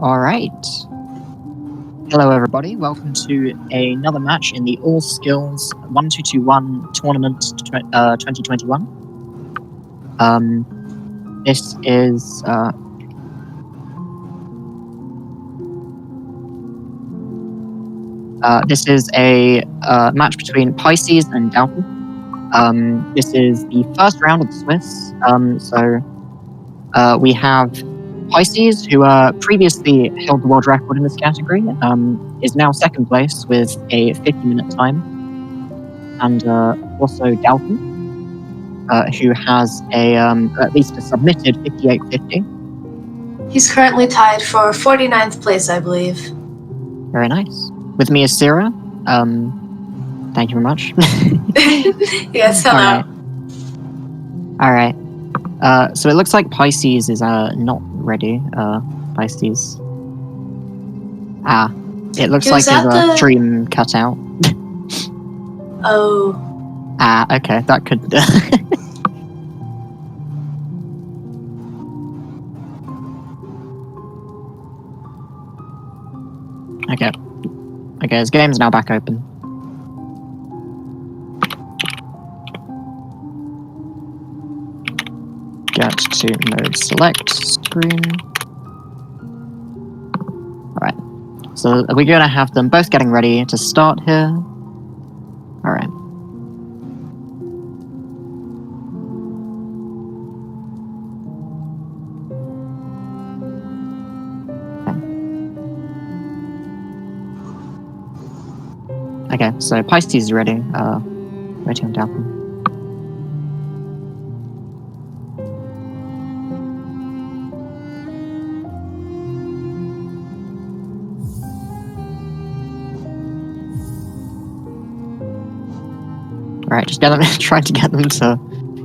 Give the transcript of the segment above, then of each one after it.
Alright. Hello everybody, welcome to another match in the All Skills 1221 Tournament 2021. This is a match between Pisces and Dalton. This is the first round of the Swiss. We have Pisces, who previously held the world record in this category, is now second place with a 50-minute time. And also Dalton, who has a at least a submitted 58.50. He's currently tied for 49th place, I believe. Very nice. With me is Sarah. Thank you very much. Yes, hello. All right. So it looks like Pisces is not ready. Pisces. It looks like his stream cut out. Oh. Okay, that could. Okay, his game's now back open. Get to mode select screen. Alright. So we're gonna have them both getting ready to start here. Alright. Okay, so Pisces is ready. Waiting on Dalton. Alright, just trying to get them to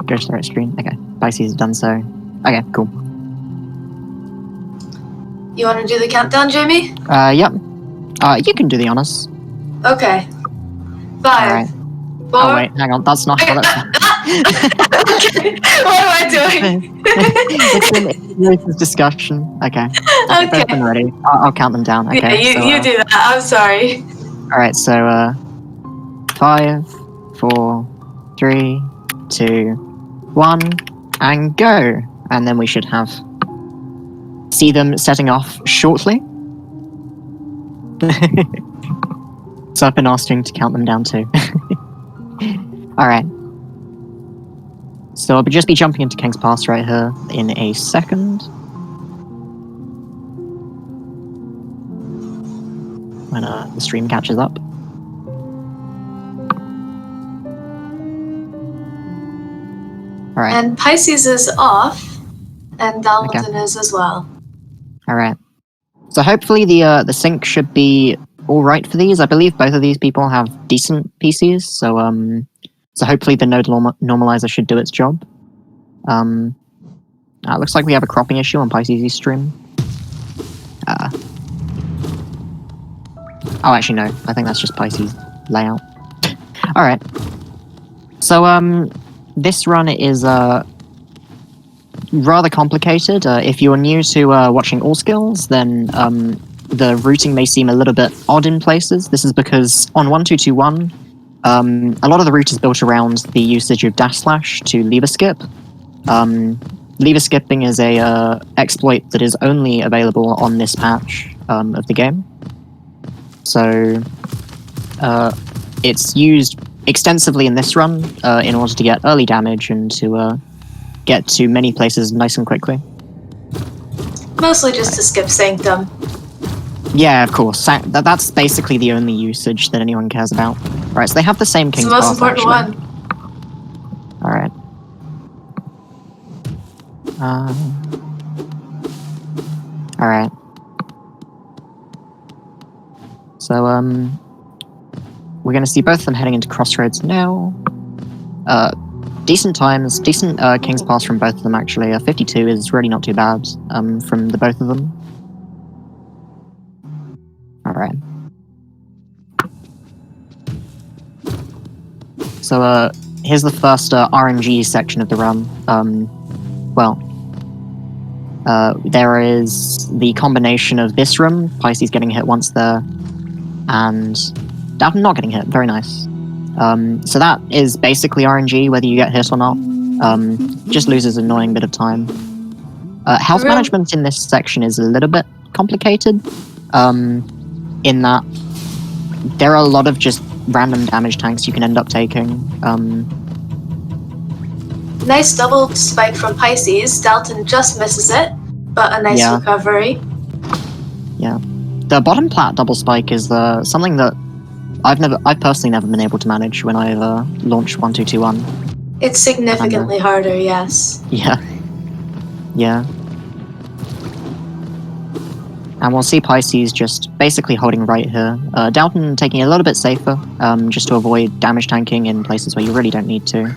go to the right screen. Okay, Pisces has done so. Okay, cool. You want to do the countdown, Jamie? Yep. You can do the honors. Okay. 5, right. 4... Oh wait, hang on, that's not how that's... Okay, what am I doing? It's a discussion. Okay. Okay. Both been ready. I'll count them down. Okay. Yeah, you do that. I'm sorry. Alright, so 5, 4, 3, 2, 1, and go. And then we should see them setting off shortly. So I've been asking to count them down too. Alright. So I'll just be jumping into King's Pass right here in a second. When the stream catches up. Alright. And Pisces is off, and Dalton is as well. Alright. So hopefully the sync should be alright for these. I believe both of these people have decent PCs, so hopefully the node normalizer should do its job. It looks like we have a cropping issue on Pisces' stream. Oh, actually no. I think that's just Pisces layout. Alright. So, this run is rather complicated. If you're new to watching All Skills, then the routing may seem a little bit odd in places. This is because on 1221, a lot of the route is built around the usage of // to lever skip. Lever skipping is a exploit that is only available on this patch of the game. So it's used extensively in this run in order to get early damage and to get to many places nice and quickly. Mostly just to skip Sanctum. Yeah, of course. That's basically the only usage that anyone cares about. Right, so they have the same King's Pass. It's the most important one. Alright. Alright. So, we're gonna see both of them heading into Crossroads now. Decent times, decent King's Pass from both of them actually. 52 is really not too bad from the both of them. Alright. So here's the first RNG section of the run. There is the combination of this room, Pisces getting hit once there, and Dalton not getting hit. Very nice. So that is basically RNG, whether you get hit or not. Just loses an annoying bit of time. Health management in this section is a little bit complicated, in that there are a lot of just random damage tanks you can end up taking. Nice double spike from Pisces. Dalton just misses it, but a nice recovery. Yeah. The bottom plat double spike is something that I've personally never been able to manage when I've launched 1-2-2-1. It's significantly harder, yes. Yeah. Yeah. And we'll see Pisces just basically holding right here. Dalton taking it a little bit safer, just to avoid damage tanking in places where you really don't need to.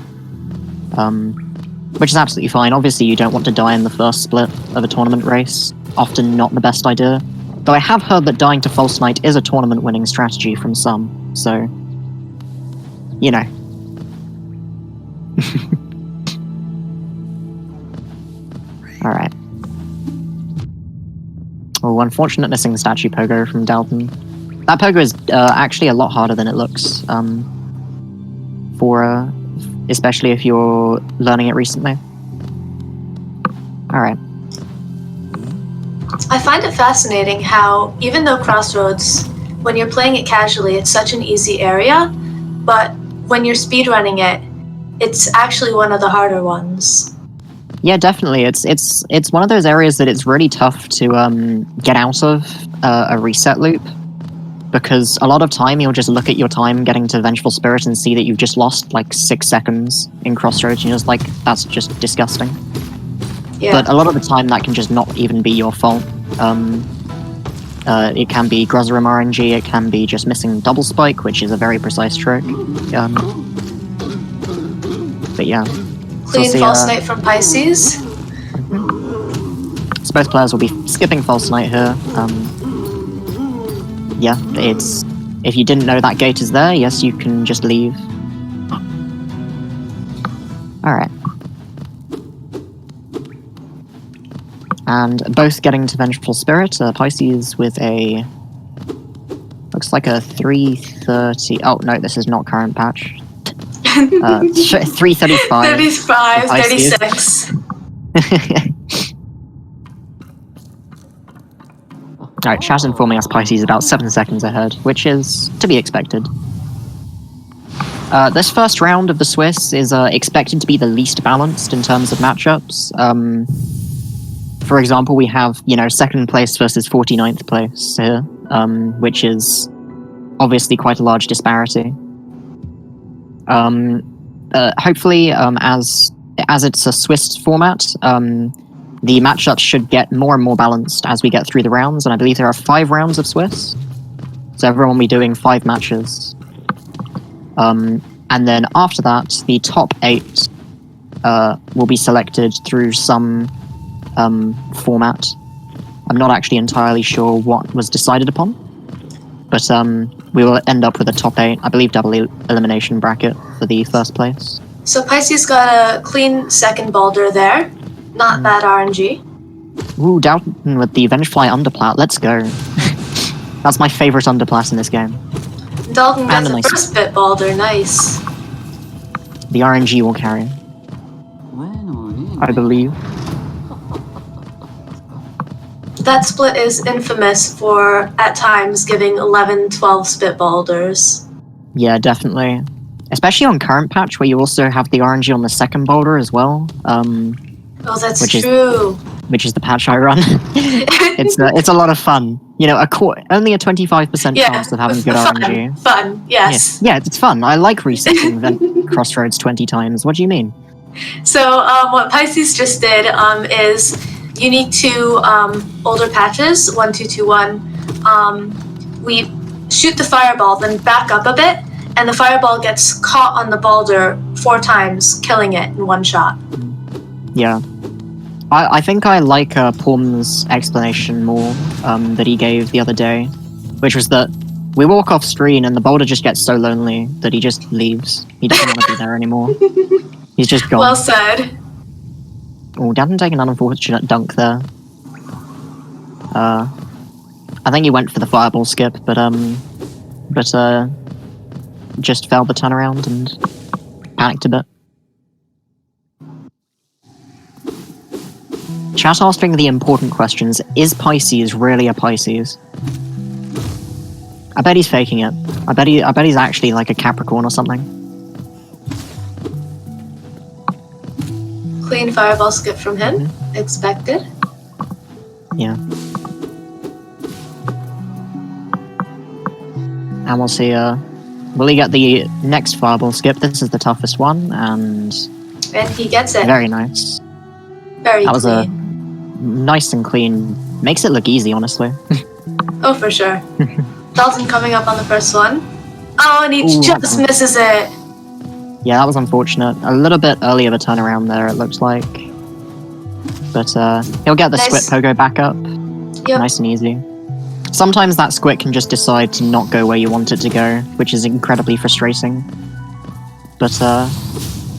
Which is absolutely fine. Obviously, you don't want to die in the first split of a tournament race. Often not the best idea. Though I have heard that dying to False Knight is a tournament-winning strategy from some, so... You know. Alright. Oh, unfortunate missing statue pogo from Dalton. That pogo is actually a lot harder than it looks, especially if you're learning it recently. Alright. I find it fascinating how, even though Crossroads, when you're playing it casually, it's such an easy area, but when you're speedrunning it, it's actually one of the harder ones. Yeah, definitely. It's one of those areas that it's really tough to get out of a reset loop, because a lot of time you'll just look at your time getting to Vengeful Spirit and see that you've just lost like 6 seconds in Crossroads, and you're just like, that's just disgusting. Yeah. But a lot of the time that can just not even be your fault. It can be Grozarim RNG, it can be just missing double spike, which is a very precise trick. But yeah. Clean False Knight from Pisces. So both players will be skipping False Knight here. Yeah, it's... If you didn't know that gate is there, yes, you can just leave. Alright. And both getting to Vengeful Spirit. Pisces with a... Looks like a 330... Oh, no, this is not current patch. 335. 35, 36. Alright, chat informing us Pisces about 7 seconds ahead, which is to be expected. This first round of the Swiss is expected to be the least balanced in terms of matchups. For example, we have, 2nd place versus 49th place here, which is obviously quite a large disparity. Hopefully, as it's a Swiss format, the matchups should get more and more balanced as we get through the rounds, and I believe there are 5 rounds of Swiss, so everyone will be doing 5 matches. And then after that, the top 8 will be selected through some format. I'm not actually entirely sure what was decided upon, but we will end up with a top 8, I believe double elimination bracket for the first place. So Pisces got a clean 2nd Baldur there. Not bad RNG. Ooh, Dalton with the Vengefly underplat, let's go. That's my favourite underplat in this game. Dalton gets the first bit Baldur, nice. The RNG will carry, I believe. That split is infamous for, at times, giving 11-12 spit Baldurs. Yeah, definitely. Especially on current patch, where you also have the RNG on the 2nd Baldur as well. Oh, that's true. Which is the patch I run. It's a lot of fun. Only a 25% chance of having good RNG. Fun, yes. Yeah, it's fun. I like resetting Crossroads 20 times. What do you mean? So what Pisces just did is unique to older patches, 1-2-2-1. We shoot the fireball, then back up a bit, and the fireball gets caught on the Baldur 4 times, killing it in 1 shot. Yeah. I think I like Porm's explanation more that he gave the other day, which was that we walk off screen and the Baldur just gets so lonely that he just leaves. He doesn't want to be there anymore. He's just gone. Well said. Oh, Dalton taking an unfortunate dunk there. I think he went for the fireball skip, but just failed the turnaround and panicked a bit. Chat asking the important questions. Is Pisces really a Pisces? I bet he's faking it. I bet he's actually like a Capricorn or something. Clean fireball skip from him. Expected. Yeah. And we'll see, will he get the next fireball skip? This is the toughest one, and he gets it. Very nice. Very That was clean. nice and clean. Makes it look easy, honestly. Oh, for sure. Dalton coming up on the first one. Oh, and he just misses it. Yeah, that was unfortunate. A little bit early of a turnaround there, it looks like. But he'll get the Nice. squid pogo back up. Yep. Nice and easy. Sometimes that squid can just decide to not go where you want it to go, which is incredibly frustrating. But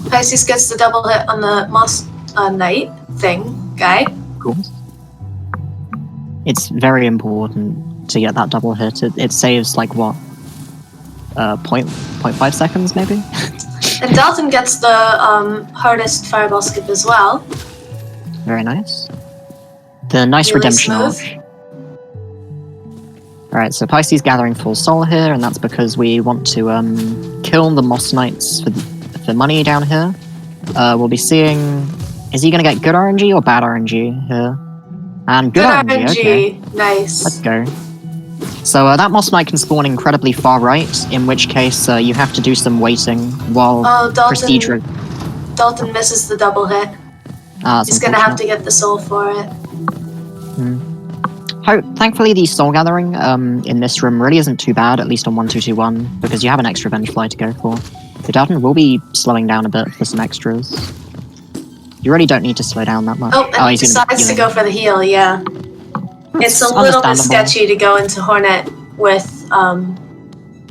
Pisces gets the double hit on the Moss Knight thing guy. cool. It's very important to get that double hit. It saves like what? 0.5 seconds maybe? And Dalton gets the hardest fireball skip as well. Very nice. The nice Really redemption smooth. arc. Alright, so Pisces gathering full soul here, and that's because we want to kill the Moss Knights for money down here. We'll be seeing... Is he going to get good RNG or bad RNG here? And good RNG, okay. Nice. Let's go. So that Moss Knight can spawn incredibly far right, in which case you have to do some waiting while Prestige... Dalton misses the double hit. He's going to have to get the soul for it. Thankfully, the soul gathering in this room really isn't too bad, at least on 1221, because you have an extra revenge fly to go for. So Dalton will be slowing down a bit for some extras. You really don't need to slow down that much. Oh, and he decides to go for the heal, yeah. It's a little bit sketchy to go into Hornet with,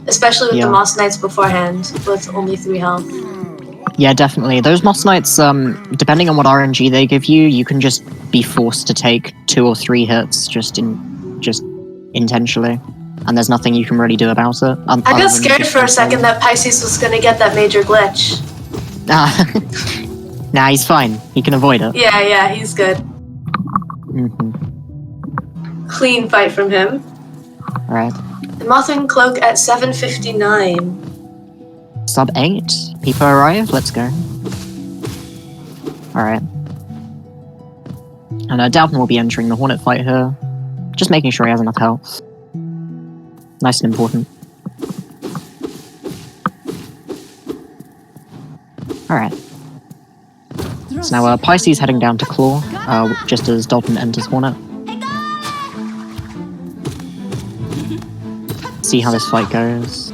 especially with the Moss Knights beforehand, with only 3 health. Yeah, definitely. Those Moss Knights, depending on what RNG they give you, you can just be forced to take 2 or 3 hits just intentionally, and there's nothing you can really do about it. I got scared for a second that Pisces was going to get that major glitch. Nah, he's fine. He can avoid it. Yeah, he's good. Clean fight from him. Alright. The Mothman Cloak at 7:59. Sub 8. People arrive. Let's go. Alright. And Dalton will be entering the Hornet fight here. Just making sure he has enough health. Nice and important. Alright. So now Pisces heading down to Claw, just as Dalton enters Hornet. See how this fight goes.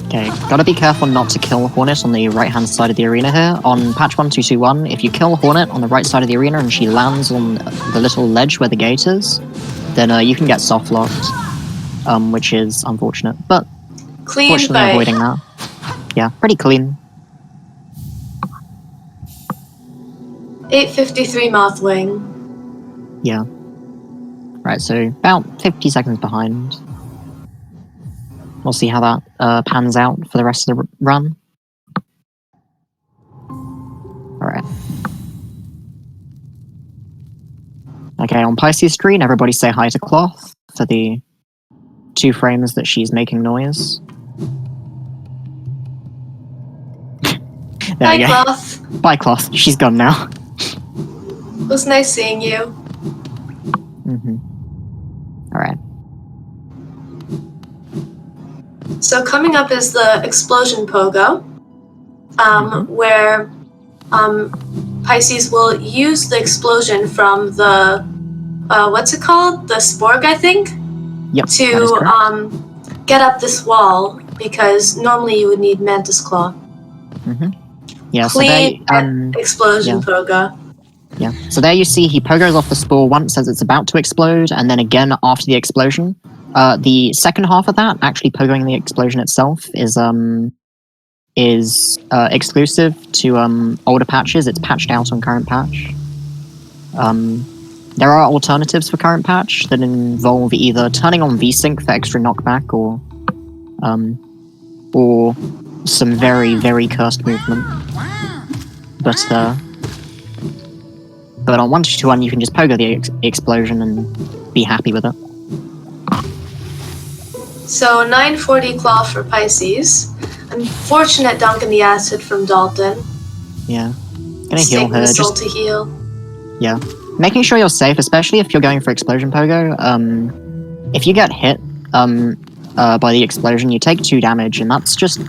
Okay, gotta be careful not to kill Hornet on the right-hand side of the arena here. On patch 1221, if you kill Hornet on the right side of the arena and she lands on the little ledge where the gate is, then you can get soft-locked, which is unfortunate. But clean fortunately fight. avoiding that. Yeah, pretty clean. 8:53 Mothwing. Yeah. Right, so about 50 seconds behind. We'll see how that pans out for the rest of the run. Alright. Okay, on Pisces screen, everybody say hi to Cloth for the 2 frames that she's making noise. There Bye, we go. Cloth. Bye, Cloth. She's gone now. It was nice seeing you. Alright. So coming up is the explosion pogo, where Pisces will use the explosion from the what's it called? The Sporg, I think. Yep. To get up this wall, because normally you would need Mantis Claw. Yeah. Clean so explosion pogo. Yeah. So there you see he pogos off the spore once as it's about to explode, and then again after the explosion. The second half of that, actually pogoing the explosion itself, is is exclusive to older patches. It's patched out on current patch. There are alternatives for current patch that involve either turning on VSync for extra knockback or some very, very cursed movement. But on 1.2.1 you can just pogo the explosion and be happy with it. So 940 claw for Pisces. Unfortunate dunk in the acid from Dalton. Yeah. Gonna He's heal taking her. the soul to heal. Yeah. Making sure you're safe, especially if you're going for explosion pogo. If you get hit by the explosion, you take 2 damage, and that's just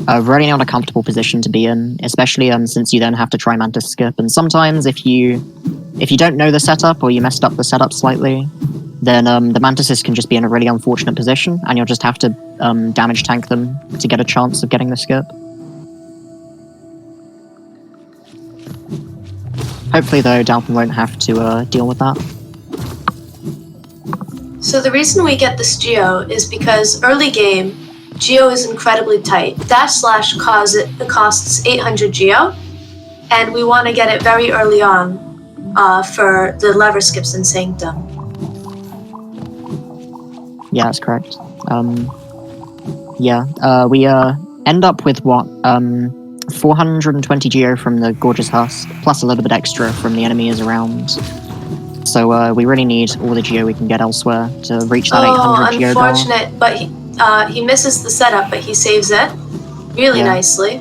really not a comfortable position to be in, especially since you then have to try Mantis skip. And sometimes if you don't know the setup or you messed up the setup slightly, then the Mantises can just be in a really unfortunate position, and you'll just have to damage tank them to get a chance of getting the skip. Hopefully, though, Dalton won't have to deal with that. So the reason we get this Geo is because early game, Geo is incredibly tight. Dash slash costs 800 Geo, and we want to get it very early on for the lever skips in Sanctum. Yeah, that's correct. We end up with what 420 Geo from the Gorgeous Husk, plus a little bit extra from the enemies around. So we really need all the Geo we can get elsewhere to reach that 800 Geo goal. Unfortunate, but he misses the setup, but he saves it really nicely.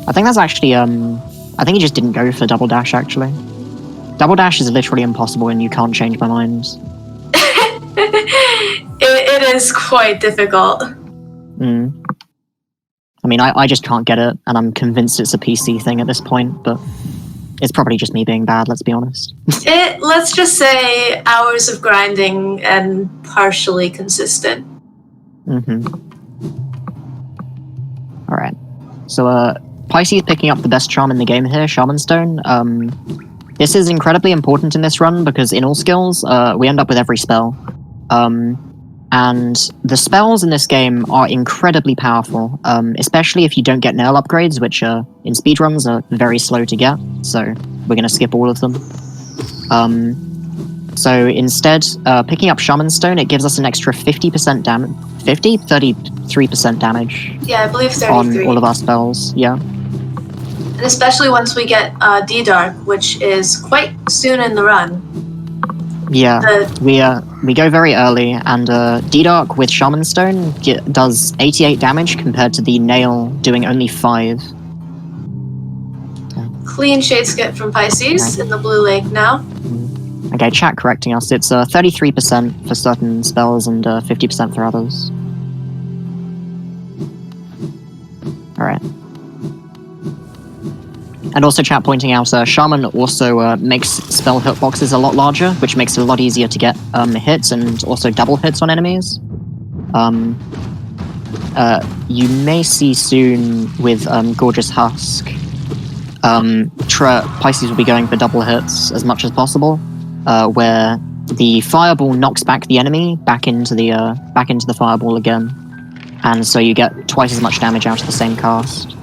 I think that's actually, I think he just didn't go for double dash, actually. Double dash is literally impossible and you can't change my mind. It is quite difficult. I mean, I just can't get it, and I'm convinced it's a PC thing at this point, but it's probably just me being bad, let's be honest. Let's just say hours of grinding and partially consistent. Alright. So, Pisces picking up the best charm in the game here, Shaman Stone. This is incredibly important in this run, because in all skills, we end up with every spell. And the spells in this game are incredibly powerful, especially if you don't get nail upgrades, which in speedruns are very slow to get, so we're going to skip all of them. So instead, picking up Shaman Stone, it gives us an extra 50% damage. 50? 33% damage. Yeah, I believe 33. On all of our spells, yeah. And especially once we get D-Dark, which is quite soon in the run. Yeah, we go very early, and D-Dark with Shaman Stone does 88 damage compared to the Nail doing only 5. Clean shade skip from Pisces in the blue lake now. Okay, chat correcting us. It's 33% for certain spells and 50% for others. Alright. And also chat pointing out, Shaman also makes spell hitboxes a lot larger, which makes it a lot easier to get hits and also double hits on enemies. You may see soon with Gorgeous Husk, Pisces will be going for double hits as much as possible, where the fireball knocks back the enemy back into the fireball again, and so you get twice as much damage out of the same cast.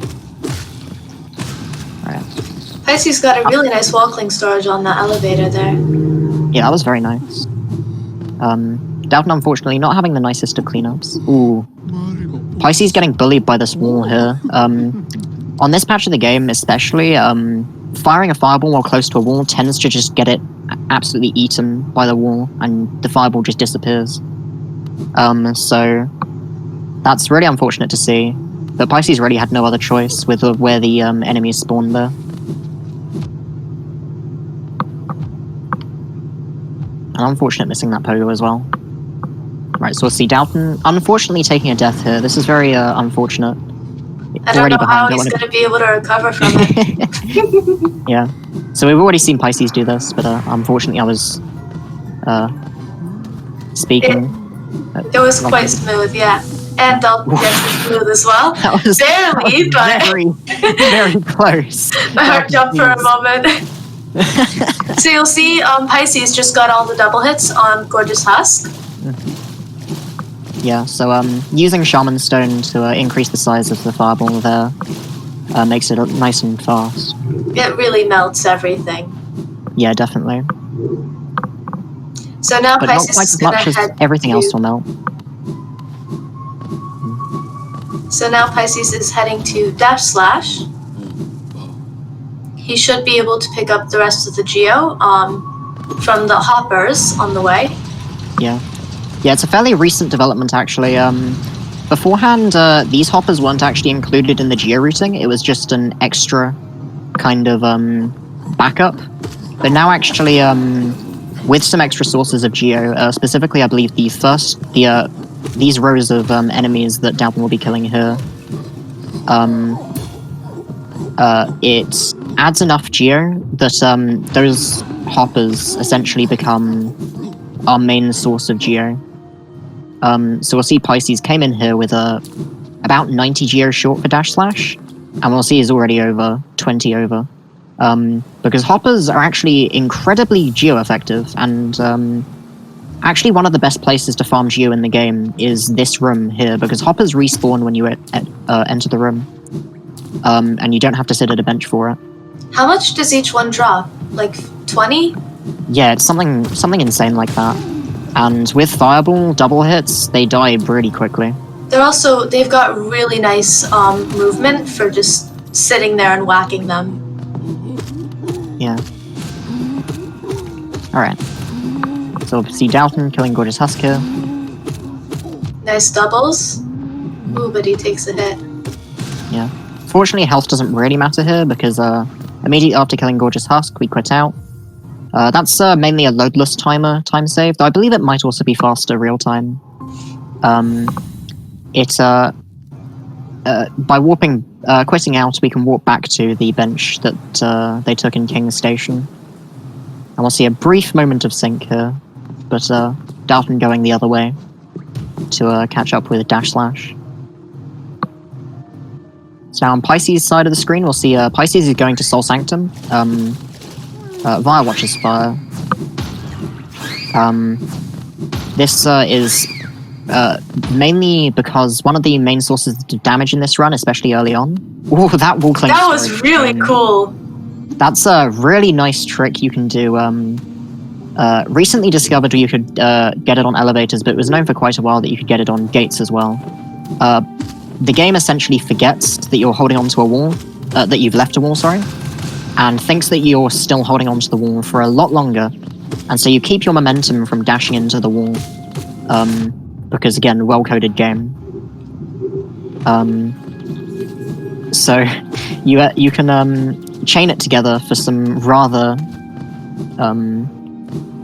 Pisces got a really nice wall-cling storage on that elevator there. Yeah, that was very nice. Dalton, unfortunately, not having the nicest of cleanups. Ooh. Pisces getting bullied by this wall here. On this patch of the game, especially, firing a fireball while close to a wall tends to just get it absolutely eaten by the wall, and the fireball just disappears. So that's really unfortunate to see. But Pisces really had no other choice with where the enemies spawned there. And unfortunate missing that pogo as well. Right, so we'll see Dalton unfortunately taking a death here. This is very unfortunate. I don't know how he's going to be able to recover from it. Yeah. So we've already seen Pisces do this, but unfortunately I was speaking. It was quite smooth, yeah. And Dalton gets it smooth as well. That was barely, but very, very close. My heart jumped for a moment. So you'll see Pisces just got all the double hits on Gorgeous Husk. Yeah, so using Shaman Stone to increase the size of the fireball there makes it nice and fast. It really melts everything. Yeah, definitely. So now But not Pisces quite is as gonna much as head everything to... else will melt. So now Pisces is heading to /. He should be able to pick up the rest of the geo from the hoppers on the way. Yeah. Yeah, it's a fairly recent development, actually. Beforehand, these hoppers weren't actually included in the geo-routing. It was just an extra kind of backup. But now, actually, with some extra sources of geo, specifically, I believe these rows of enemies that Dalton will be killing here, it adds enough geo that those hoppers essentially become our main source of geo. So we'll see Pisces came in here with about 90 geo short for /, and we'll see he's already over 20 over. Because hoppers are actually incredibly geo effective, and actually one of the best places to farm geo in the game is this room here, because hoppers respawn when you enter the room, and you don't have to sit at a bench for it. How much does each one drop? Like 20? Yeah, it's something insane like that. And with Fireball double hits, they die really quickly. They've got really nice movement for just sitting there and whacking them. Yeah. Alright. So we'll see Dalton killing Gorgeous Husk here. Nice doubles. Ooh, but he takes a hit. Yeah. Fortunately, health doesn't really matter here, because immediately after killing Gorgeous Husk, we quit out. That's mainly a loadless time save, though I believe it might also be faster real time. By quitting out, we can walk back to the bench that they took in King's Station. And we'll see a brief moment of sync here, but Dalton going the other way to catch up with /. So now on Pisces' side of the screen, we'll see Pisces is going to Soul Sanctum via Watcher's Fire. This is mainly because one of the main sources of damage in this run, especially early on... Ooh, that wall cling. That was really cool. That's a really nice trick you can do. Recently discovered you could get it on elevators, but it was known for quite a while that you could get it on gates as well. The game essentially forgets that you're holding onto a wall, that you've left a wall, sorry, and thinks that you're still holding onto the wall for a lot longer, and so you keep your momentum from dashing into the wall, because again, well-coded game. So you can chain it together for some rather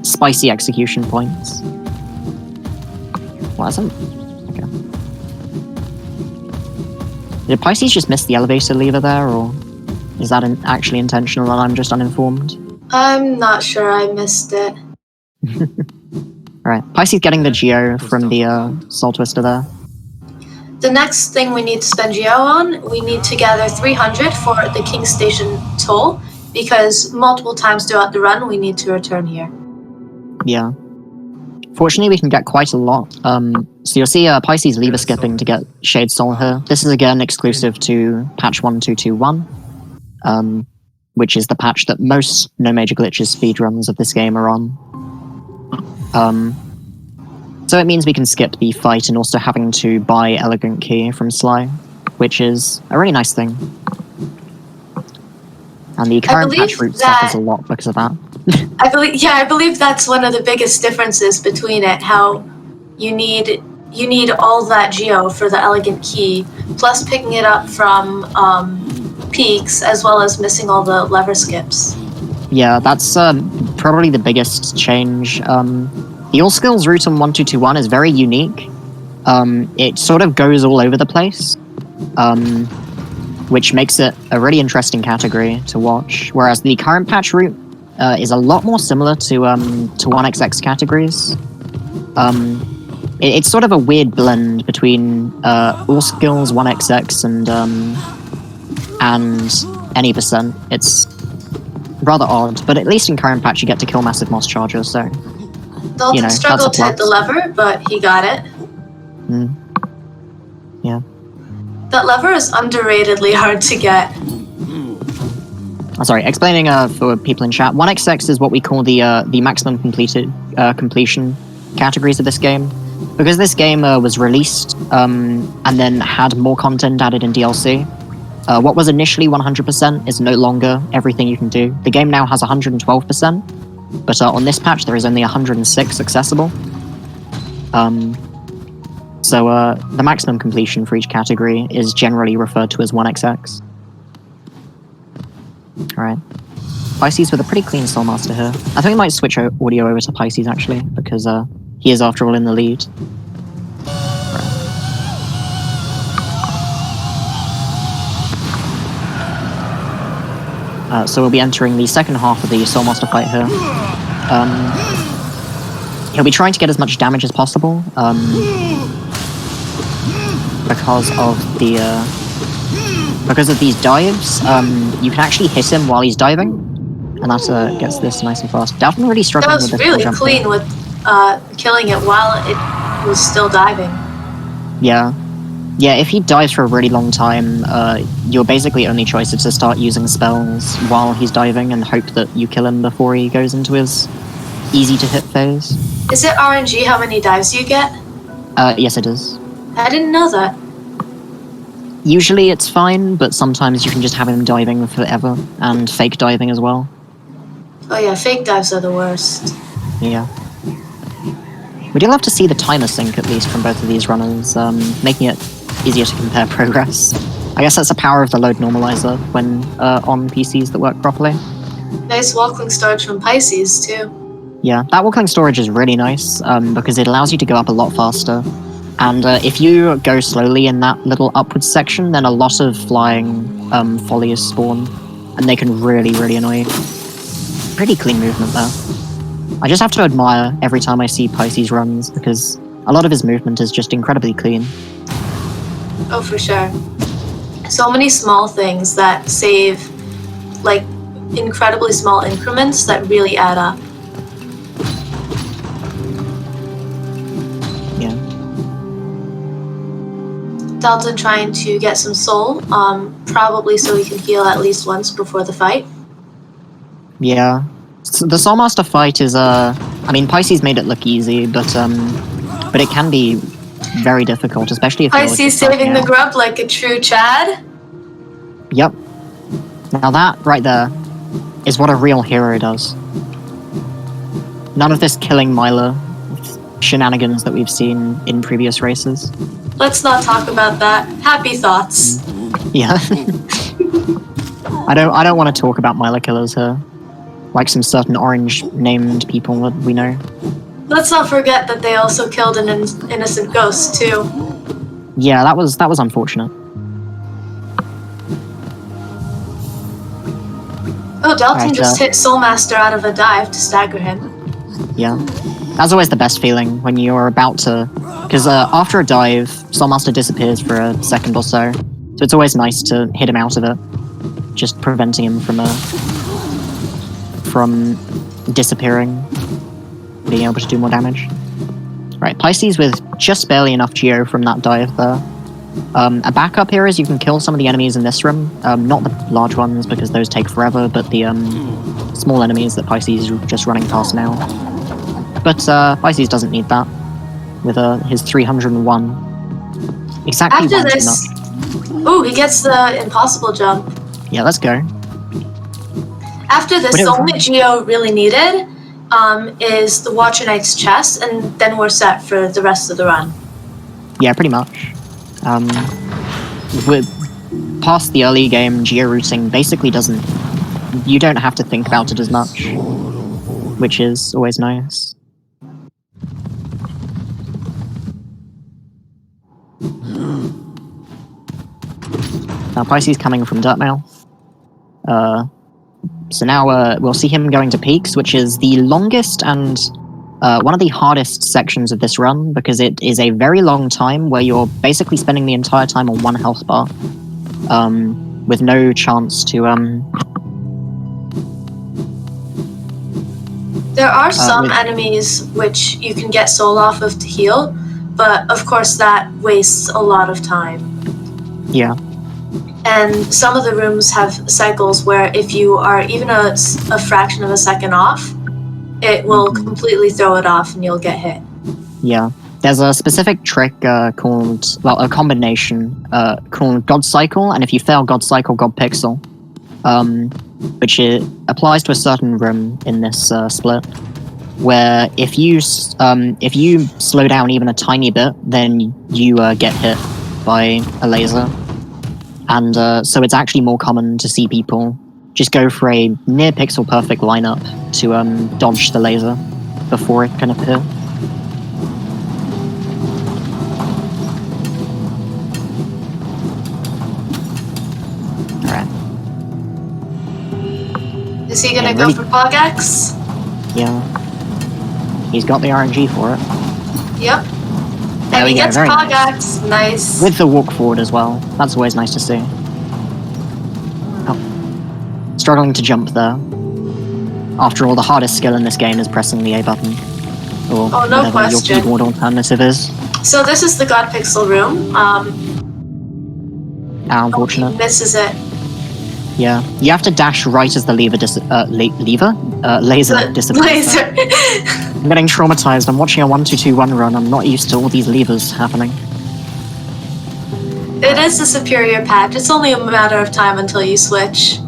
spicy execution points. What isn't? Okay. Did Pisces just miss the elevator lever there, or is that actually intentional and I'm just uninformed? I'm not sure I missed it. Alright, Pisces getting the geo from the Soul Twister there. The next thing we need to spend geo on, we need to gather 300 for the King Station toll, because multiple times throughout the run we need to return here. Yeah. Fortunately, we can get quite a lot. So you'll see Pisces lever skipping to get Shade Soul here. This is again exclusive to patch 1.221, which is the patch that most No Major Glitches speedruns of this game are on. So it means we can skip the fight and also having to buy Elegant Key from Sly, which is a really nice thing. And the current patch route suffers a lot because of that. I believe that's one of the biggest differences between it, how you need all that geo for the Elegant Key, plus picking it up from peaks, as well as missing all the lever skips. Yeah, that's probably the biggest change. The All Skills route on 1.2.21 is very unique. It sort of goes all over the place, which makes it a really interesting category to watch, whereas the current patch route is a lot more similar to 1xx categories. It's sort of a weird blend between All Skills, 1xx, and any percent. It's rather odd, but at least in current patch you get to kill massive Moss Chargers, so... Dalton struggled to hit the lever, but he got it. Yeah. That lever is underratedly hard to get. Sorry, explaining for people in chat, 1xx is what we call the maximum completion categories of this game. Because this game was released and then had more content added in DLC, what was initially 100% is no longer everything you can do. The game now has 112%, but on this patch there is only 106 accessible. So the maximum completion for each category is generally referred to as 1xx. Alright. Pisces with a pretty clean Soulmaster here. I think we might switch audio over to Pisces actually, because he is after all in the lead. So we'll be entering the second half of the Soulmaster fight here. He'll be trying to get as much damage as possible, because of these dives. You can actually hit him while he's diving, and that gets this nice and fast. Dalton really struggling with this. That was really clean with killing it while it was still diving. Yeah. Yeah, if he dives for a really long time, your basically only choice is to start using spells while he's diving and hope that you kill him before he goes into his easy-to-hit phase. Is it RNG how many dives you get? Yes, it is. I didn't know that. Usually it's fine, but sometimes you can just have him diving forever, and fake diving as well. Oh yeah, fake dives are the worst. Yeah. We'd love to see the timer sync, at least, from both of these runners, making it easier to compare progress. I guess that's the power of the load normalizer when on PCs that work properly. Nice walkling storage from Pisces, too. Yeah, that walkling storage is really nice, because it allows you to go up a lot faster. And if you go slowly in that little upwards section, then a lot of flying follies spawn, and they can really, really annoy you. Pretty clean movement there. I just have to admire every time I see Pisces runs, because a lot of his movement is just incredibly clean. Oh, for sure. So many small things that save, like, incredibly small increments that really add up. Yeah. Dalton trying to get some soul, probably so he can heal at least once before the fight. Yeah. So the Soulmaster fight is, I mean, Pisces made it look easy, but it can be very difficult, especially if Pisces saving the grub like a true Chad. Yep. Now that, right there, is what a real hero does. None of this killing Myla shenanigans that we've seen in previous races. Let's not talk about that. Happy thoughts. Yeah. I don't want to talk about Myla killers here. Like some certain orange-named people that we know. Let's not forget that they also killed an innocent ghost, too. Yeah, that was unfortunate. Oh, Dalton just hit Soulmaster out of a dive to stagger him. Yeah. That's always the best feeling, when you're about to... Because after a dive, Soulmaster disappears for a second or so. So it's always nice to hit him out of it. Just preventing him from disappearing, being able to do more damage. Right, Pisces with just barely enough geo from that dive there. A backup here is you can kill some of the enemies in this room. Not the large ones, because those take forever, but the small enemies that Pisces is just running past now. But Pisces doesn't need that, with his 301. Exactly after this, ooh, he gets the impossible jump. Yeah, let's go. After this, the only geo really needed is the Watcher Knight's chest, and then we're set for the rest of the run. Yeah, pretty much. Past the early game, geo-routing basically doesn't... You don't have to think about it as much, which is always nice. Now Pisces coming from Dirtmouth. So now we'll see him going to Peaks, which is the longest and one of the hardest sections of this run, because it is a very long time where you're basically spending the entire time on one health bar, with no chance to... There are some enemies which you can get soul off of to heal, but of course that wastes a lot of time. Yeah. And some of the rooms have cycles where if you are even a fraction of a second off, it will completely throw it off and you'll get hit. Yeah. There's a specific trick called, well, a combination called God Cycle, and if you fail God Cycle, God Pixel, which applies to a certain room in this split, where if you slow down even a tiny bit, then you get hit by a laser. And so it's actually more common to see people just go for a near pixel perfect lineup to dodge the laser before it can appear. Alright. Is he gonna go for Pogax? Yeah. He's got the RNG for it. Yep. There And he we go, gets very Pogax. Nice. With the walk forward as well. That's always nice to see. Oh. Struggling to jump there. After all, the hardest skill in this game is pressing the A button. Or Oh, no whatever question. your keyboard alternative is. So this is the God Pixel room. Unfortunate. He misses it. Yeah. You have to dash right as the laser dissipates. Laser. I'm getting traumatized. I'm watching a 1-2-2-1 run. I'm not used to all these levers happening. It is a superior patch. It's only a matter of time until you switch.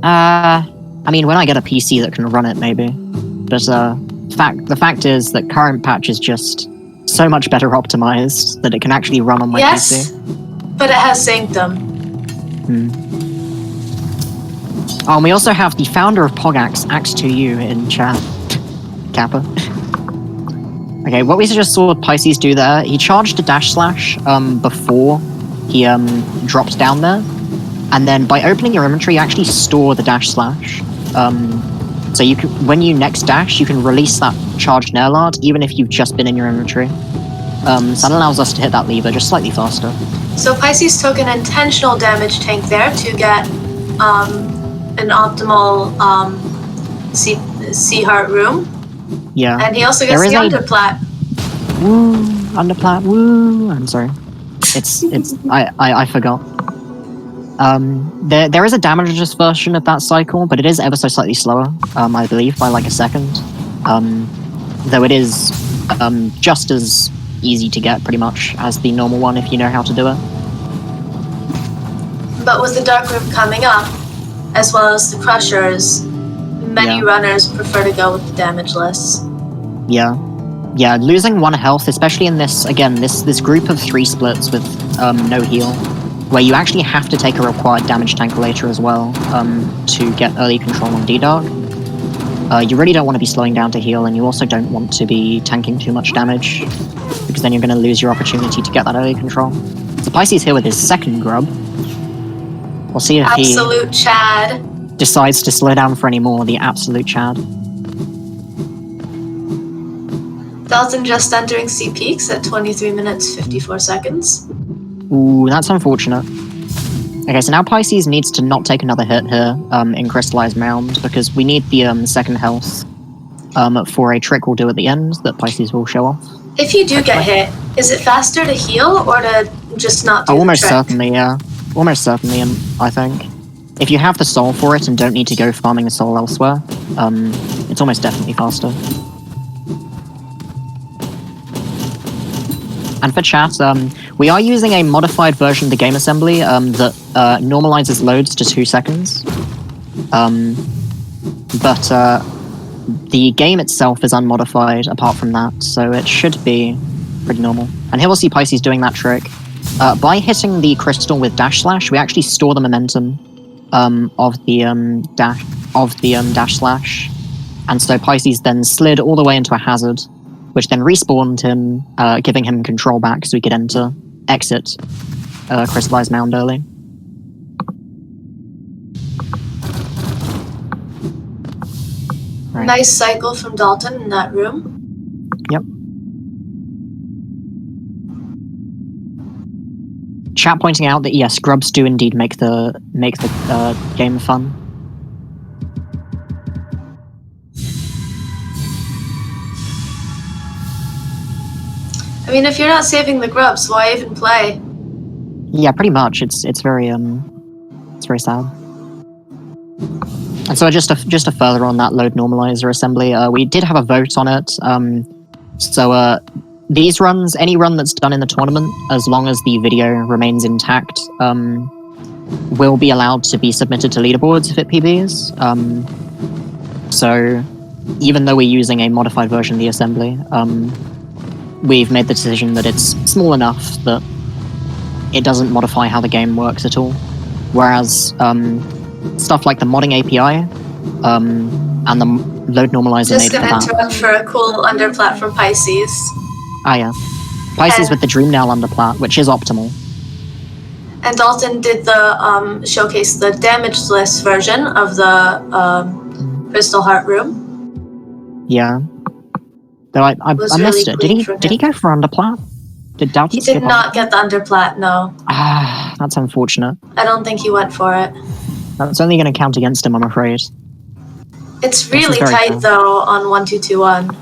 I mean, when I get a PC that can run it, maybe. But the fact is that current patch is just so much better optimized that it can actually run on my yes, PC. But it has Sanctum. Oh, and we also have the founder of Pogax, Axe2U, in chat. Kappa. Okay, what we just saw Pisces do there, he charged a dash slash before he dropped down there, and then by opening your inventory, you actually store the dash slash. So you can, when you next dash, you can release that charged Nailard, even if you've just been in your inventory. So that allows us to hit that lever just slightly faster. So Pisces took an intentional damage tank there to get an optimal C-Heart room. Yeah. And he also gets the underplat. Woo, underplat, woo. I'm sorry. I forgot. There is a damage resist version of that cycle, but it is ever so slightly slower, I believe, by like a second. Though it is just as easy to get, pretty much, as the normal one if you know how to do it. But with the Dark Room coming up, as well as the Crushers, many runners prefer to go with the damageless. Yeah. Yeah, losing 1 health, especially in this, again, this group of 3 splits with no heal, where you actually have to take a required damage tank later as well to get early control on D-Dark. You really don't want to be slowing down to heal, and you also don't want to be tanking too much damage, because then you're going to lose your opportunity to get that early control. So Pisces here with his second grub. We'll see if Absolute Chad decides to slow down for any more, the absolute Chad. Dalton just entering C peaks at 23 minutes 54 seconds. Ooh, that's unfortunate. Okay, so now Pisces needs to not take another hit here in Crystallized Mound, because we need the second health for a trick we'll do at the end that Pisces will show off. If you do get hit, is it faster to heal or to just not do the almost trick? Certainly, yeah. Almost certainly, I think. If you have the soul for it and don't need to go farming a soul elsewhere, it's almost definitely faster. And for chat, we are using a modified version of the game assembly that normalizes loads to 2 seconds. But the game itself is unmodified apart from that, so it should be pretty normal. And here we'll see Pisces doing that trick. By hitting the crystal with dash slash, we actually store the momentum of the dash slash, and so Pisces then slid all the way into a hazard, which then respawned him, giving him control back so he could exit Crystallized Mound early. Right. Nice cycle from Dalton in that room. Yep. Chat pointing out that yes, grubs do indeed make the game fun. I mean, if you're not saving the grubs, why even play? Yeah, pretty much. It's very sad. And so just to further on that load normalizer assembly, we did have a vote on it. So these runs, any run that's done in the tournament, as long as the video remains intact, will be allowed to be submitted to leaderboards if it PBs. So even though we're using a modified version of the assembly, we've made the decision that it's small enough that it doesn't modify how the game works at all. Whereas stuff like the modding API and the load normalizer Just gonna interrupt for a cool underplat from Pisces. Ah, yeah. Pisces with the Dreamnail underplat, which is optimal. And Dalton did the showcase the damageless version of the Crystal Heart Room. Yeah. Though I missed it. Did he go for underplat? Did Dalton? He did not get the underplat. No. Ah, that's unfortunate. I don't think he went for it. That's only going to count against him, I'm afraid. It's really tight though on 1221.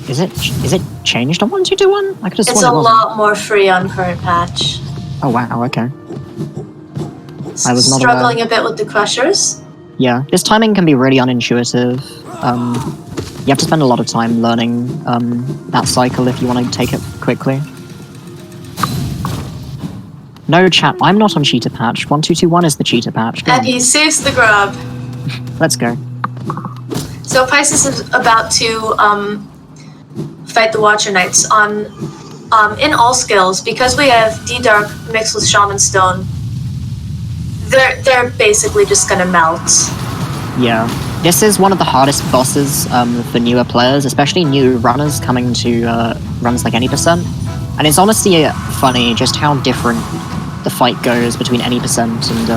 Is it changed on 1221? I could have sworn it's a lot more free on current patch. Oh wow, okay. I was not struggling a bit with the crushers. Yeah, this timing can be really unintuitive. You have to spend a lot of time learning that cycle if you want to take it quickly. No chat, I'm not on cheater patch. 1221 is the cheater patch. Go and on. He saves the grub. Let's go. So Pisces is about to fight the Watcher Knights on in all skills because we have D-Dark mixed with Shaman Stone. They're basically just gonna melt. Yeah, this is one of the hardest bosses for newer players, especially new runners coming to runs like Any%. And it's honestly funny just how different the fight goes between Any% and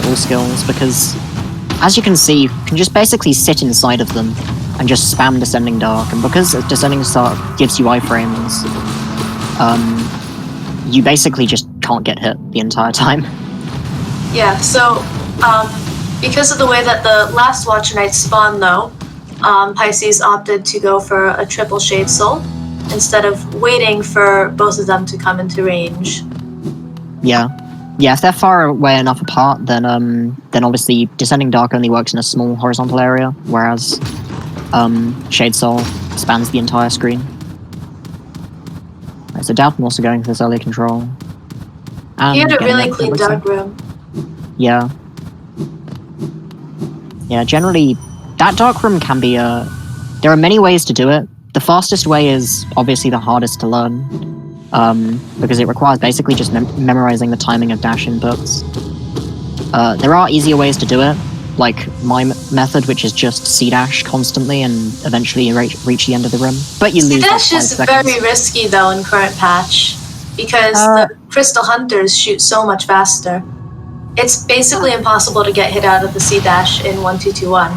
all skills, because as you can see, you can just basically sit inside of them and just spam Descending Dark, and because Descending Dark gives you iframes, you basically just can't get hit the entire time. Yeah, so because of the way that the last Watcher Knights spawn though, Pisces opted to go for a triple Shade Soul instead of waiting for both of them to come into range. Yeah, if they're far away enough apart, then obviously Descending Dark only works in a small horizontal area, whereas Shade Soul spans the entire screen. Right, so Dalton also going for this early control. And he had a really clean dark room. Yeah. Yeah, generally, that dark room can be there are many ways to do it. The fastest way is obviously the hardest to learn, because it requires basically just memorizing the timing of dash inputs. There are easier ways to do it, like my method, which is just C-dash constantly and eventually reach the end of the room. But you lose C-dash is very risky though in current patch, because the Crystal Hunters shoot so much faster. It's basically impossible to get hit out of the C-dash in 1221.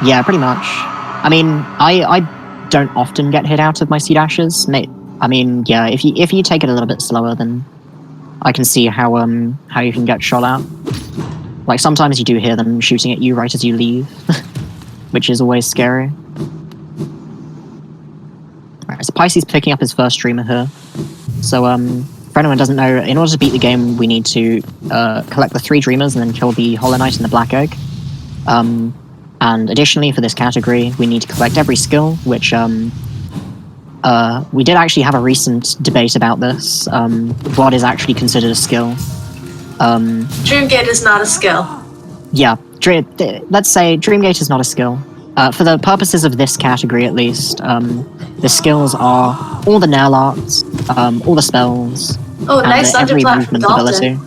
Yeah, pretty much. I mean, I don't often get hit out of my C-dashes. I mean, yeah, if you take it a little bit slower, then I can see how you can get shot at. Like, sometimes you do hear them shooting at you right as you leave, which is always scary. Alright, so Pisces picking up his first streamer here. So, for anyone who doesn't know, in order to beat the game, we need to collect the 3 Dreamers and then kill the Hollow Knight and the Black Egg. And additionally, for this category, we need to collect every skill, which we did actually have a recent debate about this. What is actually considered a skill? Dreamgate is not a skill. Yeah, let's say Dreamgate is not a skill. For the purposes of this category, at least, the skills are all the nail arts, all the spells, and nice every movement ability.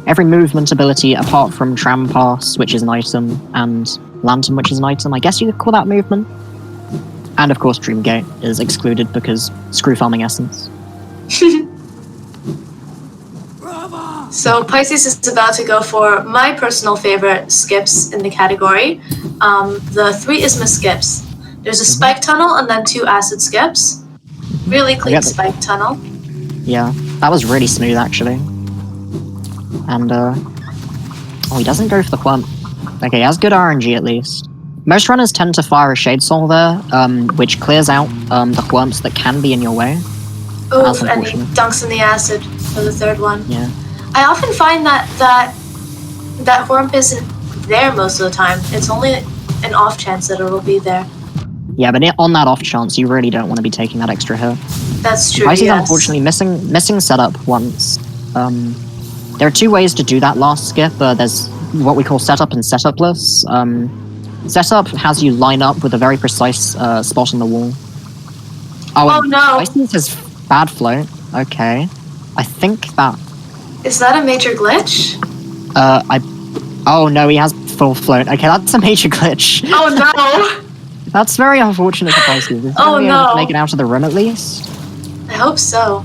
Every movement ability apart from Tram Pass, which is an item, and Lantern, which is an item. I guess you could call that movement. And of course, Dreamgate is excluded because screw farming essence. So Pisces is about to go for my personal favorite skips in the category. The 3 Isthmus skips. There's a spike tunnel and then 2 acid skips. Really clean spike tunnel. Yeah, that was really smooth actually. And he doesn't go for the clump. Okay, he has good RNG at least. Most runners tend to fire a Shade Soul there, which clears out the Whurmps that can be in your way. Oof, and he dunks in the acid for the third one. Yeah. I often find that Whurmp isn't there most of the time. It's only an off chance that it'll be there. Yeah, but on that off chance, you really don't want to be taking that extra hit. That's true, Pisces, yes. unfortunately, missing setup once. There are two ways to do that last skip. There's what we call setup and setupless. Setup has you line up with a very precise spot on the wall. Oh no! Pisces has bad float. Okay. I think that... Is that a major glitch? Oh no, he has full float. Okay, that's a major glitch. Oh no! That's very unfortunate for Pisces. Is he able to make it out of the room at least? I hope so.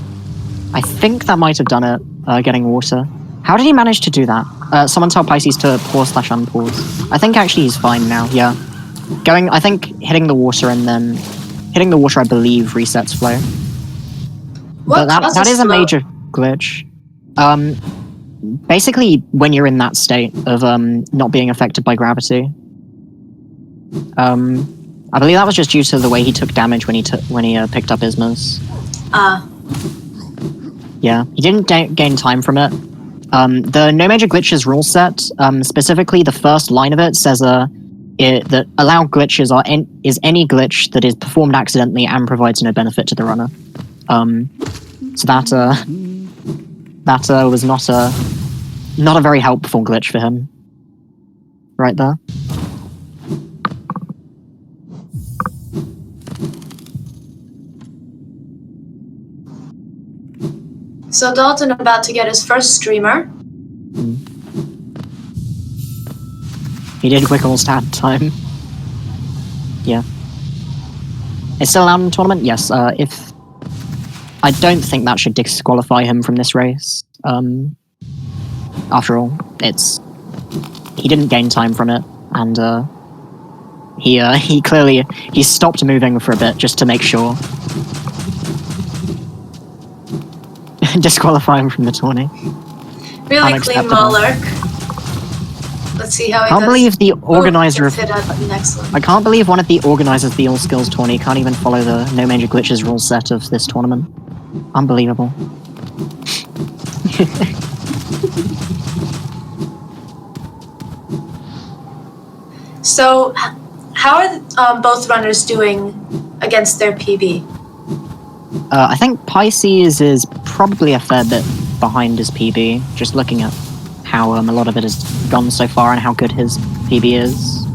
I think that might have done it, getting water. How did he manage to do that? Someone tell Pisces to pause/unpause. I think actually he's fine now, yeah. I think hitting the water and then... Hitting the water, I believe, resets flow. But that is a major glitch. Basically, when you're in that state of not being affected by gravity. I believe that was just due to the way he took damage when he picked up Ismas. Yeah, he didn't gain time from it. The no major glitches rule set, specifically the first line of it says that allow glitches is any glitch that is performed accidentally and provides no benefit to the runner. So that was not a very helpful glitch for him. Right there. So Dalton about to get his first streamer. He did wiggle stand time. Yeah. It's still allowed in the tournament? Yes. If I don't think that should disqualify him from this race. After all, he didn't gain time from it, and he clearly stopped moving for a bit just to make sure. Disqualify him from the tourney. Really clean Malark. Let's see how he does. I can't believe the organizer of... next one. I can't believe one of the organizers of the All Skills tourney can't even follow the No Major Glitches rule set of this tournament. Unbelievable. So, how are both runners doing against their PB? I think Pisces is probably a fair bit behind his PB, just looking at how a lot of it has gone so far and how good his PB is.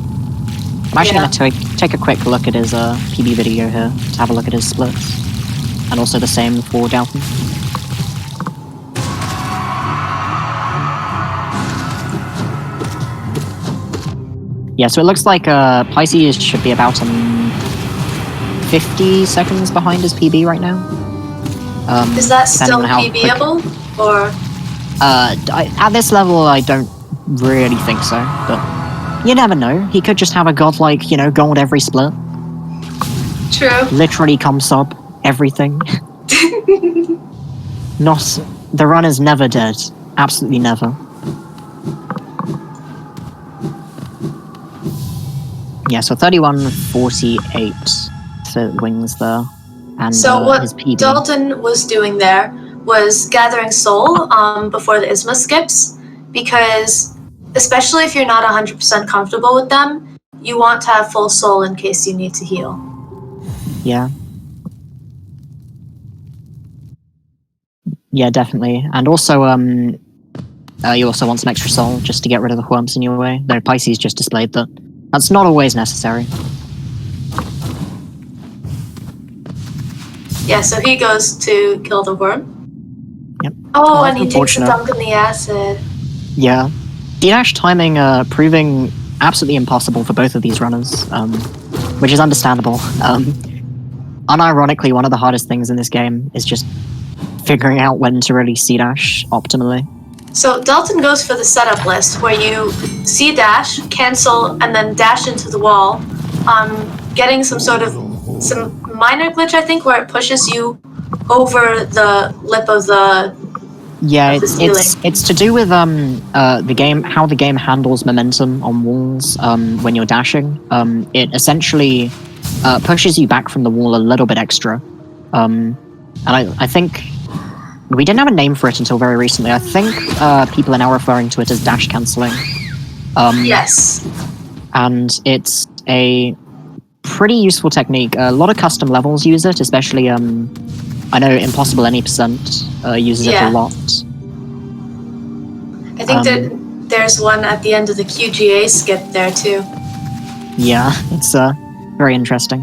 I'm actually going to take a quick look at his PB video here to have a look at his splits. And also the same for Dalton. Yeah, so it looks like Pisces should be about 50 seconds behind his PB right now. Is that still PBable? Or? At this level, I don't really think so, but you never know. He could just have a godlike, gold every split. True. Literally come sub everything. The runner's never dead. Absolutely never. Yeah, so 31.48 for wings there. And, so what his PB. Dalton was doing there was gathering soul before the Isma skips, because especially if you're not 100% comfortable with them, you want to have full soul in case you need to heal. Yeah. Yeah, definitely. And also, you also want some extra soul just to get rid of the Whurmps in your way. Though Pisces just displayed that. That's not always necessary. Yeah, so he goes to kill the worm. Yep. Oh, and he takes a dunk in the acid. Yeah. D-dash timing proving absolutely impossible for both of these runners, which is understandable. Unironically, one of the hardest things in this game is just figuring out when to release C-dash optimally. So Dalton goes for the setup list, where you C-dash, cancel, and then dash into the wall, getting some minor glitch, I think, where it pushes you over the lip of the Yeah, of the ceiling. it's to do with the game, how the game handles momentum on walls when you're dashing. It essentially pushes you back from the wall a little bit extra. And I think we didn't have a name for it until very recently. I think people are now referring to it as dash cancelling. Yes. And it's a pretty useful technique. A lot of custom levels use it, especially I know Impossible Any Percent uses it a lot. I think that there's one at the end of the QGA skip there too. Yeah, it's very interesting.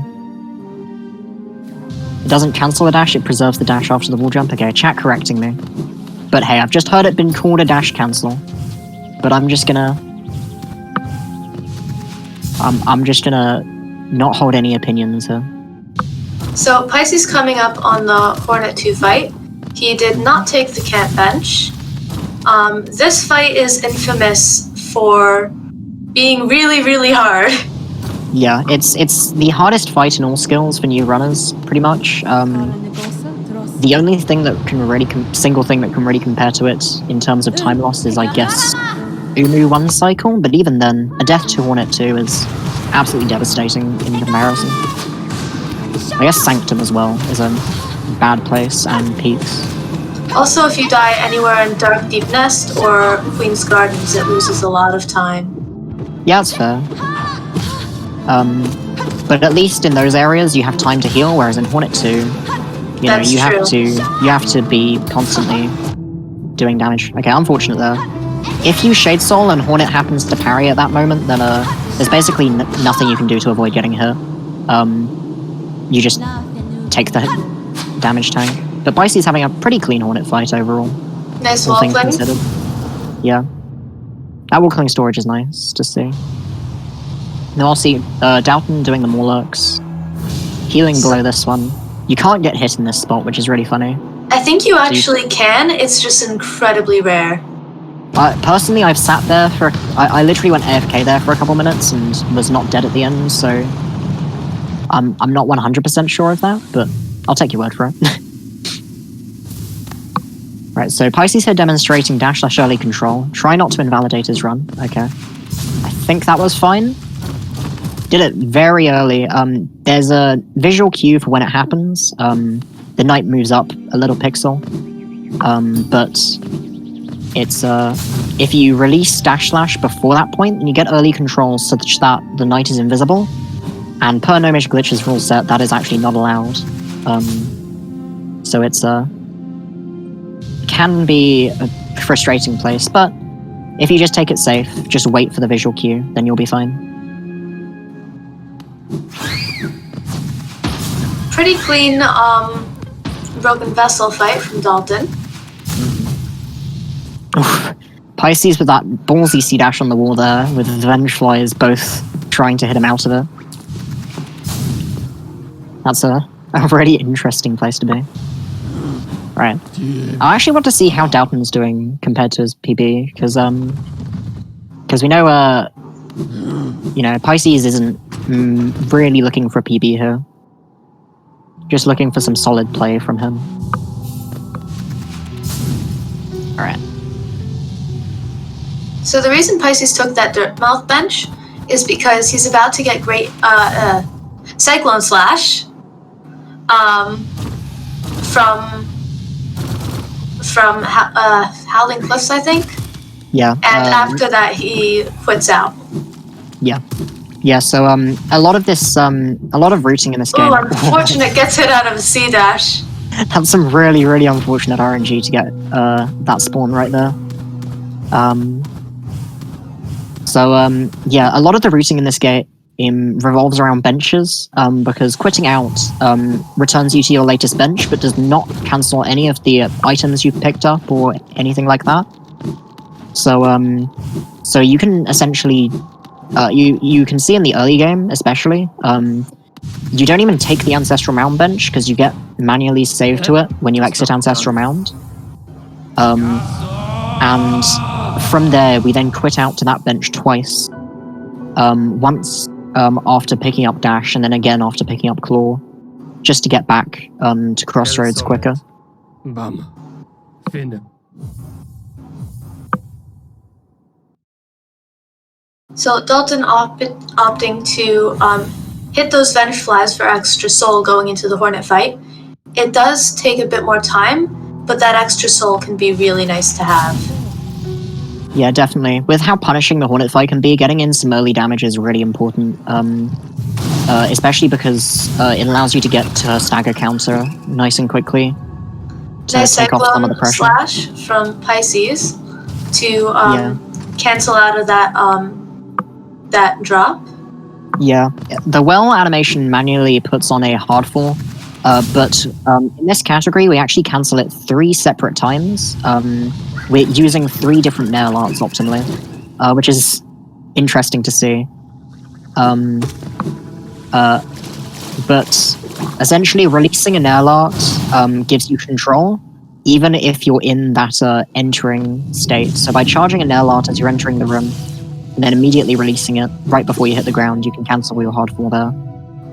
It doesn't cancel a dash, it preserves the dash after the wall jump. Okay, chat correcting me. But hey, I've just heard it been called a dash cancel. But I'm just gonna not hold any opinions here. So Pisces coming up on the Hornet 2 fight. He did not take the camp bench. This fight is infamous for being really, really hard. Yeah, it's the hardest fight in all skills for new runners, pretty much. The only thing that can really single thing that can really compare to it in terms of time loss is, I guess, Umu 1 cycle, but even then, a death to Hornet 2 is absolutely devastating in comparison. I guess Sanctum as well is a bad place, and Peaks. Also, if you die anywhere in Dark Deep Nest or Queen's Gardens, it loses a lot of time. Yeah, that's fair. But at least in those areas you have time to heal, whereas in Hornet 2, you know, you have to be constantly doing damage. Okay, unfortunate there. If you Shade Soul and Hornet happens to parry at that moment, then there's basically nothing you can do to avoid getting hurt. You just take the damage tank. But Pisces having a pretty clean Hornet fight overall. Nice all wall things cling. considered. Yeah. That wall cling storage is nice to see. Now I'll see Dalton doing the Morlurks. Healing below this one. You can't get hit in this spot, which is really funny. I think you actually can, it's just incredibly rare. Personally, I've sat there for... I literally went AFK there for a couple minutes and was not dead at the end, so... I'm not 100% sure of that, but I'll take your word for it. Right, so Pisces here demonstrating dash/early control. Try not to invalidate his run. Okay. I think that was fine. Did it very early. There's a visual cue for when it happens. The knight moves up a little pixel. But it's if you release dash/slash before that point, then you get early control such that the knight is invisible. And per Gnomish Glitch's rule set, that is actually not allowed. So it's can be a frustrating place, but if you just take it safe, just wait for the visual cue, then you'll be fine. Pretty clean Broken Vessel fight from Dalton. Pisces with that ballsy C-dash on the wall there, with Vengeflies both trying to hit him out of it. That's a really interesting place to be. Right. I actually want to see how Dalton's doing compared to his PB, because we know, you know, Pisces isn't really looking for a PB here. Just looking for some solid play from him. Alright. So the reason Pisces took that Dirtmouth bench is because he's about to get great Cyclone Slash from Howling Cliffs, I think. Yeah. And after that, he quits out. Yeah. Yeah, so a lot of this, a lot of routing in this game. Ooh, unfortunate gets hit out of a C-dash. That's some really, really unfortunate RNG to get that spawn right there. Yeah, a lot of the routing in this game revolves around benches, because quitting out returns you to your latest bench, but does not cancel any of the items you've picked up or anything like that. So you can essentially, you can see in the early game, especially, you don't even take the Ancestral Mound bench, because you get manually saved to it when you exit Ancestral Mound. And from there, we then quit out to that bench twice. Once after picking up Dash, and then again after picking up Claw, just to get back to Crossroads quicker. So Dalton opting to hit those Vanish Flies for extra soul going into the Hornet fight. It does take a bit more time, but that extra soul can be really nice to have. Yeah, definitely. With how punishing the Hornet fight can be, getting in some early damage is really important. Especially because it allows you to get to her stagger counter nice and quickly to Nice take off some of the pressure. slash from Pisces to cancel out of that drop. Yeah, the well animation manually puts on a hard fall, but in this category we actually cancel it 3 separate times. We're using 3 different nail arts optimally, which is interesting to see. But essentially releasing a nail art gives you control, even if you're in that entering state. So by charging a nail art as you're entering the room, and then immediately releasing it right before you hit the ground, you can cancel your hard fall there.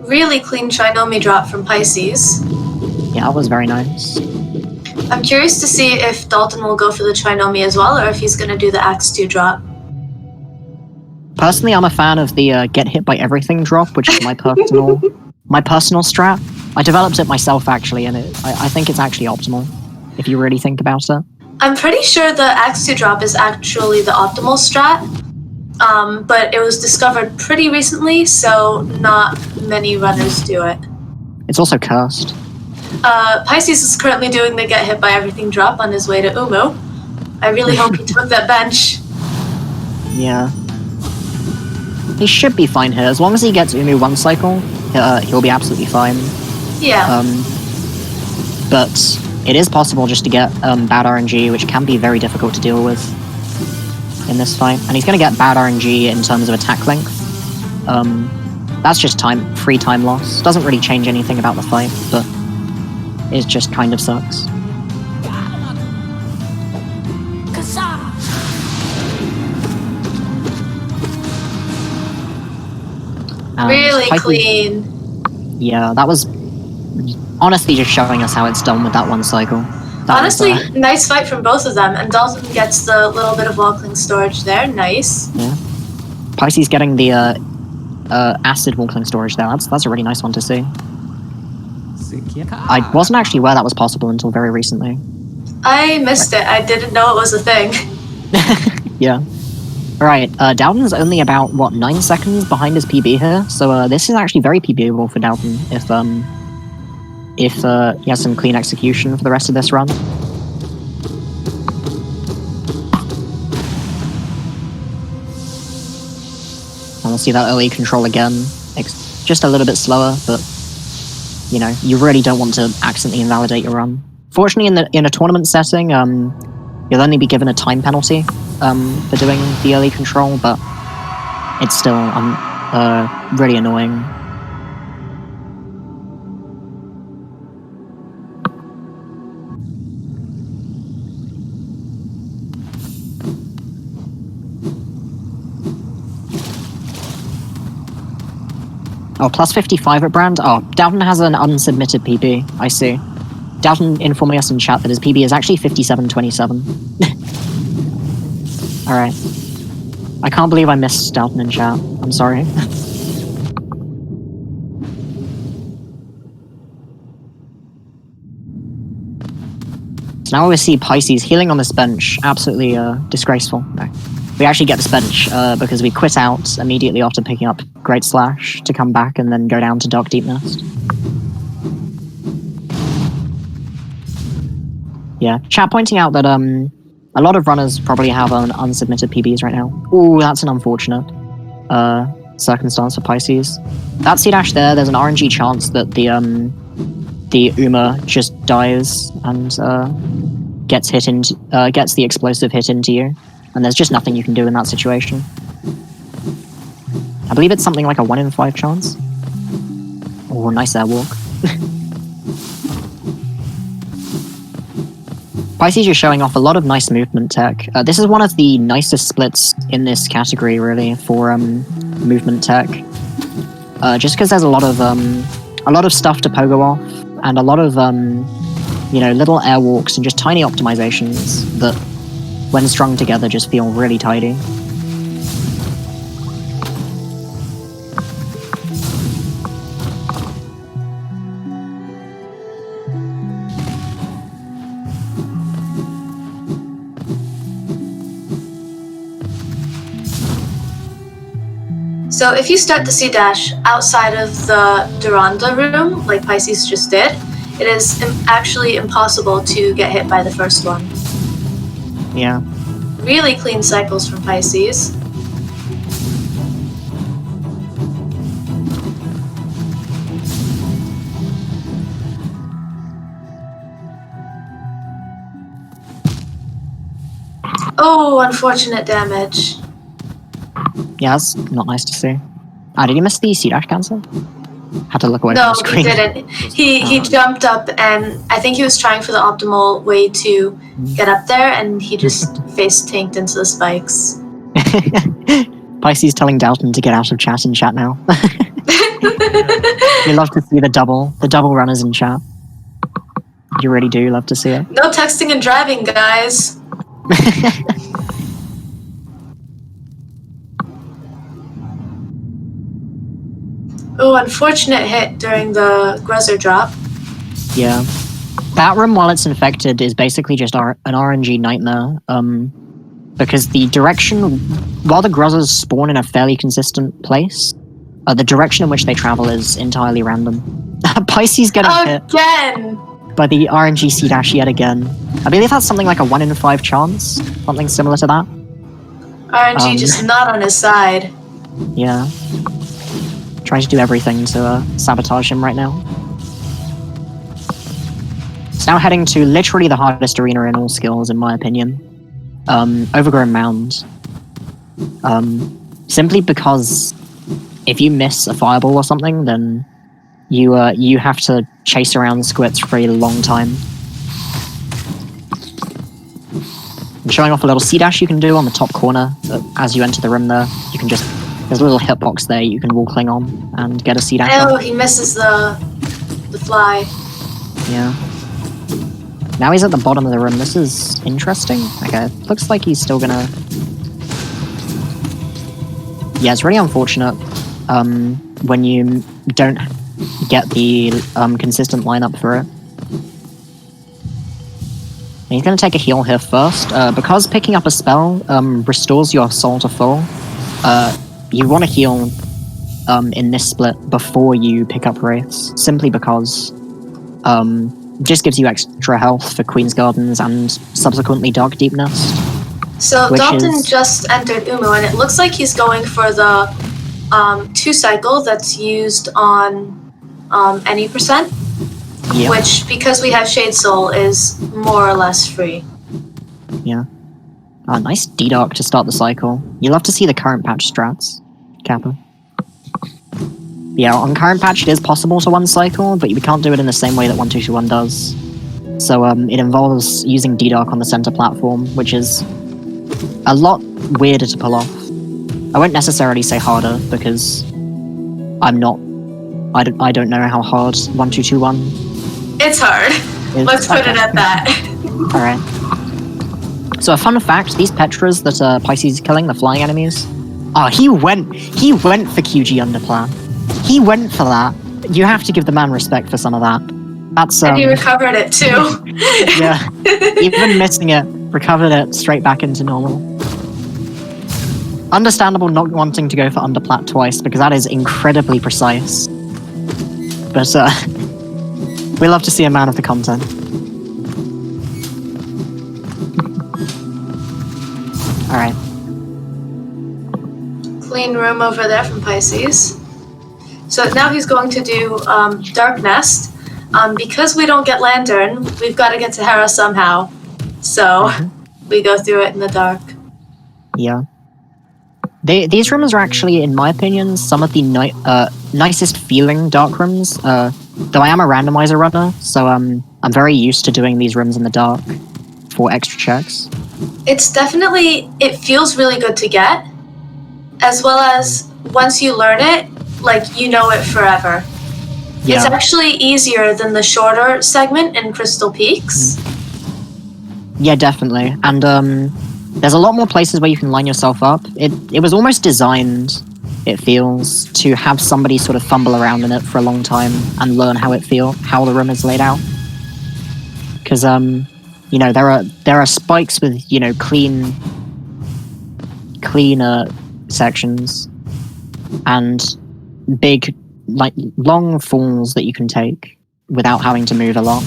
Really clean Trinomi drop from Pisces. Yeah, that was very nice. I'm curious to see if Dalton will go for the Trinomi as well, or if he's going to do the Axe 2 drop. Personally, I'm a fan of the get hit by everything drop, which is my personal strat. I developed it myself, actually, and I think it's actually optimal, if you really think about it. I'm pretty sure the Axe 2 drop is actually the optimal strat, but it was discovered pretty recently, so not many runners do it. It's also cursed. Pisces is currently doing the get hit by everything drop on his way to Umu. I really hope he took that bench. Yeah. He should be fine here. As long as he gets Umu 1 cycle, he'll be absolutely fine. Yeah. But it is possible just to get bad RNG, which can be very difficult to deal with in this fight. And he's going to get bad RNG in terms of attack length. That's just free time loss. Doesn't really change anything about the fight, but it just kind of sucks. Really clean. Yeah, that was honestly just showing us how it's done with that 1 cycle. Honestly, nice fight from both of them, and Dalton gets the little bit of Walkling storage there. Nice. Yeah. Pisces getting the acid Walkling storage there. That's a really nice one to see. I wasn't actually aware that was possible until very recently. I missed it. I didn't know it was a thing. Yeah. Alright, Dalton's only about, 9 seconds behind his PB here, so this is actually very PBable for Dalton if he has some clean execution for the rest of this run. And we'll see that early control again. Just a little bit slower, but you know, you really don't want to accidentally invalidate your run. Fortunately, in a tournament setting, you'll only be given a time penalty for doing the early control, but it's still really annoying. Oh, plus 55 at Brand? Oh, Dalton has an unsubmitted PB, I see. Dalton informing us in chat that his PB is actually 57.27. Alright. I can't believe I missed Dalton in chat. I'm sorry. So now we see Pisces healing on this bench. Absolutely disgraceful. No. We actually get this bench because we quit out immediately after picking up Great Slash to come back and then go down to Dark Deep Nest. Yeah, chat pointing out that a lot of runners probably have unsubmitted PBs right now. Ooh, that's an unfortunate circumstance for Pisces. That C-dash there's an RNG chance that the Uma just dies and gets the explosive hit into you. And there's just nothing you can do in that situation. I believe it's something like a 1 in 5 chance. Oh, nice airwalk. Pisces is showing off a lot of nice movement tech. This is one of the nicest splits in this category, really, for movement tech. Just because there's a lot of stuff to pogo off, and a lot of you know, little airwalks and just tiny optimizations that, when strung together, just feel really tidy. So if you start the C-dash outside of the Duranda room, like Pisces just did, it is actually impossible to get hit by the first one. Yeah. Really clean cycles from Pisces. Oh, unfortunate damage. Yeah, that's not nice to see. Ah, did you miss the C-dash cancel? Had to look away from the No, screen. he didn't. He jumped up, and I think he was trying for the optimal way to get up there, and he just face tanked into the spikes. Pisces telling Dalton to get out of chat in chat now. You love to see the double runners in chat. You really do love to see it. No texting and driving, guys. Oh, unfortunate hit during the Gruzzer drop. Yeah. That room, while it's infected, is basically just an RNG nightmare. Because the direction, while the Gruzzers spawn in a fairly consistent place, the direction in which they travel is entirely random. Pisces getting hit again by the RNG C-dash yet again. I believe that's something like a 1 in 5 chance, something similar to that. RNG just not on his side. Yeah. Trying to do everything to sabotage him right now. It's now heading to literally the hardest arena in all skills, in my opinion. Overgrown Mound. Simply because if you miss a fireball or something, then you have to chase around squits for a long time. I'm showing off a little C-dash you can do on the top corner as you enter the room there. You can just, there's a little hitbox there you can wall cling on and get a C-dash. Oh, he misses the fly. Yeah. Now he's at the bottom of the room. This is interesting. Okay, looks like he's still gonna... Yeah, it's really unfortunate when you don't get the consistent lineup for it. And he's gonna take a heal here first. Because picking up a spell restores your soul to full, you want to heal in this split before you pick up Wraiths, simply because it just gives you extra health for Queen's Gardens and subsequently Dark Deep Nest. So Dalton just entered Umu, and it looks like he's going for the 2 cycle that's used on any percent, Yeah. which, because we have Shade Soul, is more or less free. Yeah. Oh, nice D-Dark to start the cycle. You love to see the current patch strats, Kappa. Yeah, on current patch it is possible to one cycle, but you can't do it in the same way that 1221 does. So it involves using D-Dark on the center platform, which is a lot weirder to pull off. I won't necessarily say harder, because I don't know how hard 1221. It's hard. Let's put it at that. Alright. So a fun fact, these Petras that Pisces is killing, the flying enemies, he went for QG underplan. He went for that. You have to give the man respect for some of that. That's And he recovered it too. Yeah. Even missing it, recovered it straight back into normal. Understandable not wanting to go for underplat twice, because that is incredibly precise. But we love to see a man of the content. Alright. Clean room over there from Pisces. So now he's going to do Dark Nest. Because we don't get Lantern, we've got to get to Hera somehow. So we go through it in the dark. Yeah. These rooms are actually, in my opinion, some of the nicest feeling dark rooms. Though I am a randomizer runner, so I'm very used to doing these rooms in the dark for extra checks. It's definitely, it feels really good to get, as well as once you learn it, like, you know it forever. Yeah. It's actually easier than the shorter segment in Crystal Peaks. Yeah, definitely. And there's a lot more places where you can line yourself up. It was almost designed, it feels, to have somebody sort of fumble around in it for a long time and learn how the room is laid out. Because you know, there are spikes with, you know, cleaner sections and big, like, long falls that you can take without having to move a lot.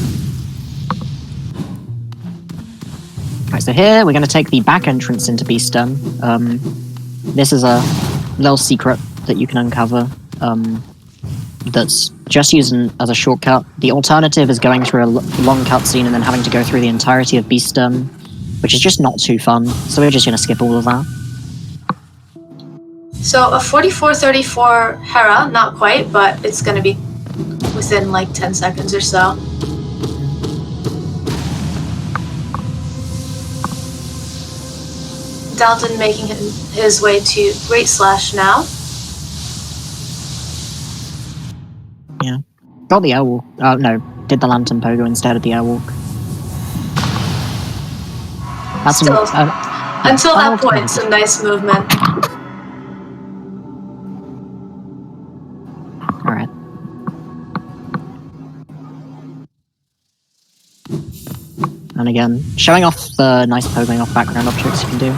Right, so here we're going to take the back entrance into Beastem. This is a little secret that you can uncover that's just used as a shortcut. The alternative is going through a long cutscene and then having to go through the entirety of Beastem, which is just not too fun, so we're just going to skip all of that. So a 4434 Hera, not quite, but it's going to be within like 10 seconds or so. Dalton making his way to Great Slash now. Yeah. Got the airwalk. No, did the Lantern Pogo instead of the airwalk. That's Still, until that point, some nice movement. Alright. And again, showing off the nice pogoing off background objects you can do.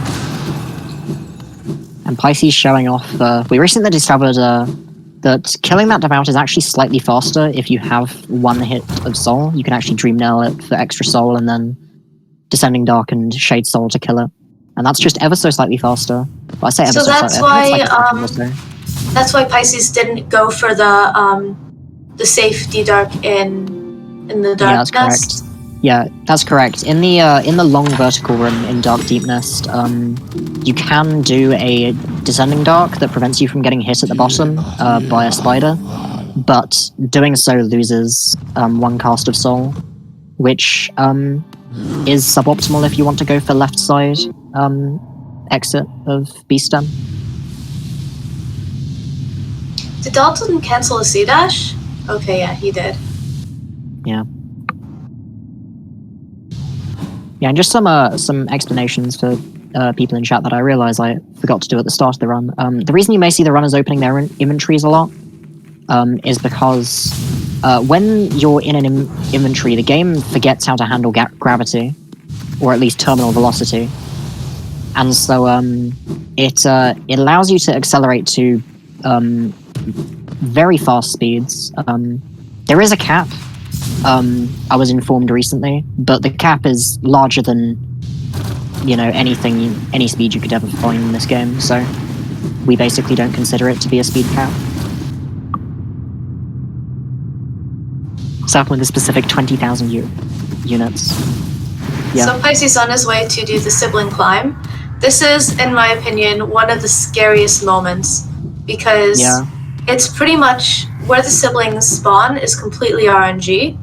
And Pisces showing off, we recently discovered that killing that devout is actually slightly faster if you have one hit of soul. You can actually Dream Nail it for extra soul and then Descending Dark and Shade Soul to kill it. And that's just ever so slightly faster. Well, I say ever so slightly. That's why Pisces didn't go for the safety dark in the dark that's nest. Correct. Yeah, that's correct. In the long vertical room in Dark Deep Nest, you can do a Descending Dark that prevents you from getting hit at the bottom by a spider, but doing so loses one cast of soul, which is suboptimal if you want to go for left side exit of Beastem. Did Dalton cancel a C-dash? Okay, yeah, he did. Yeah. Yeah, and just some explanations for people in chat that I realise I forgot to do at the start of the run. The reason you may see the runners opening their inventories a lot is because when you're in an inventory, the game forgets how to handle gravity, or at least terminal velocity, and so it allows you to accelerate to very fast speeds. There is a cap. I was informed recently, but the cap is larger than, you know, any speed you could ever find in this game, so we basically don't consider it to be a speed cap. So with a specific 20,000 units. Yeah. So Pisces on his way to do the sibling climb. This is, in my opinion, one of the scariest moments, because it's pretty much where the siblings spawn is completely RNG.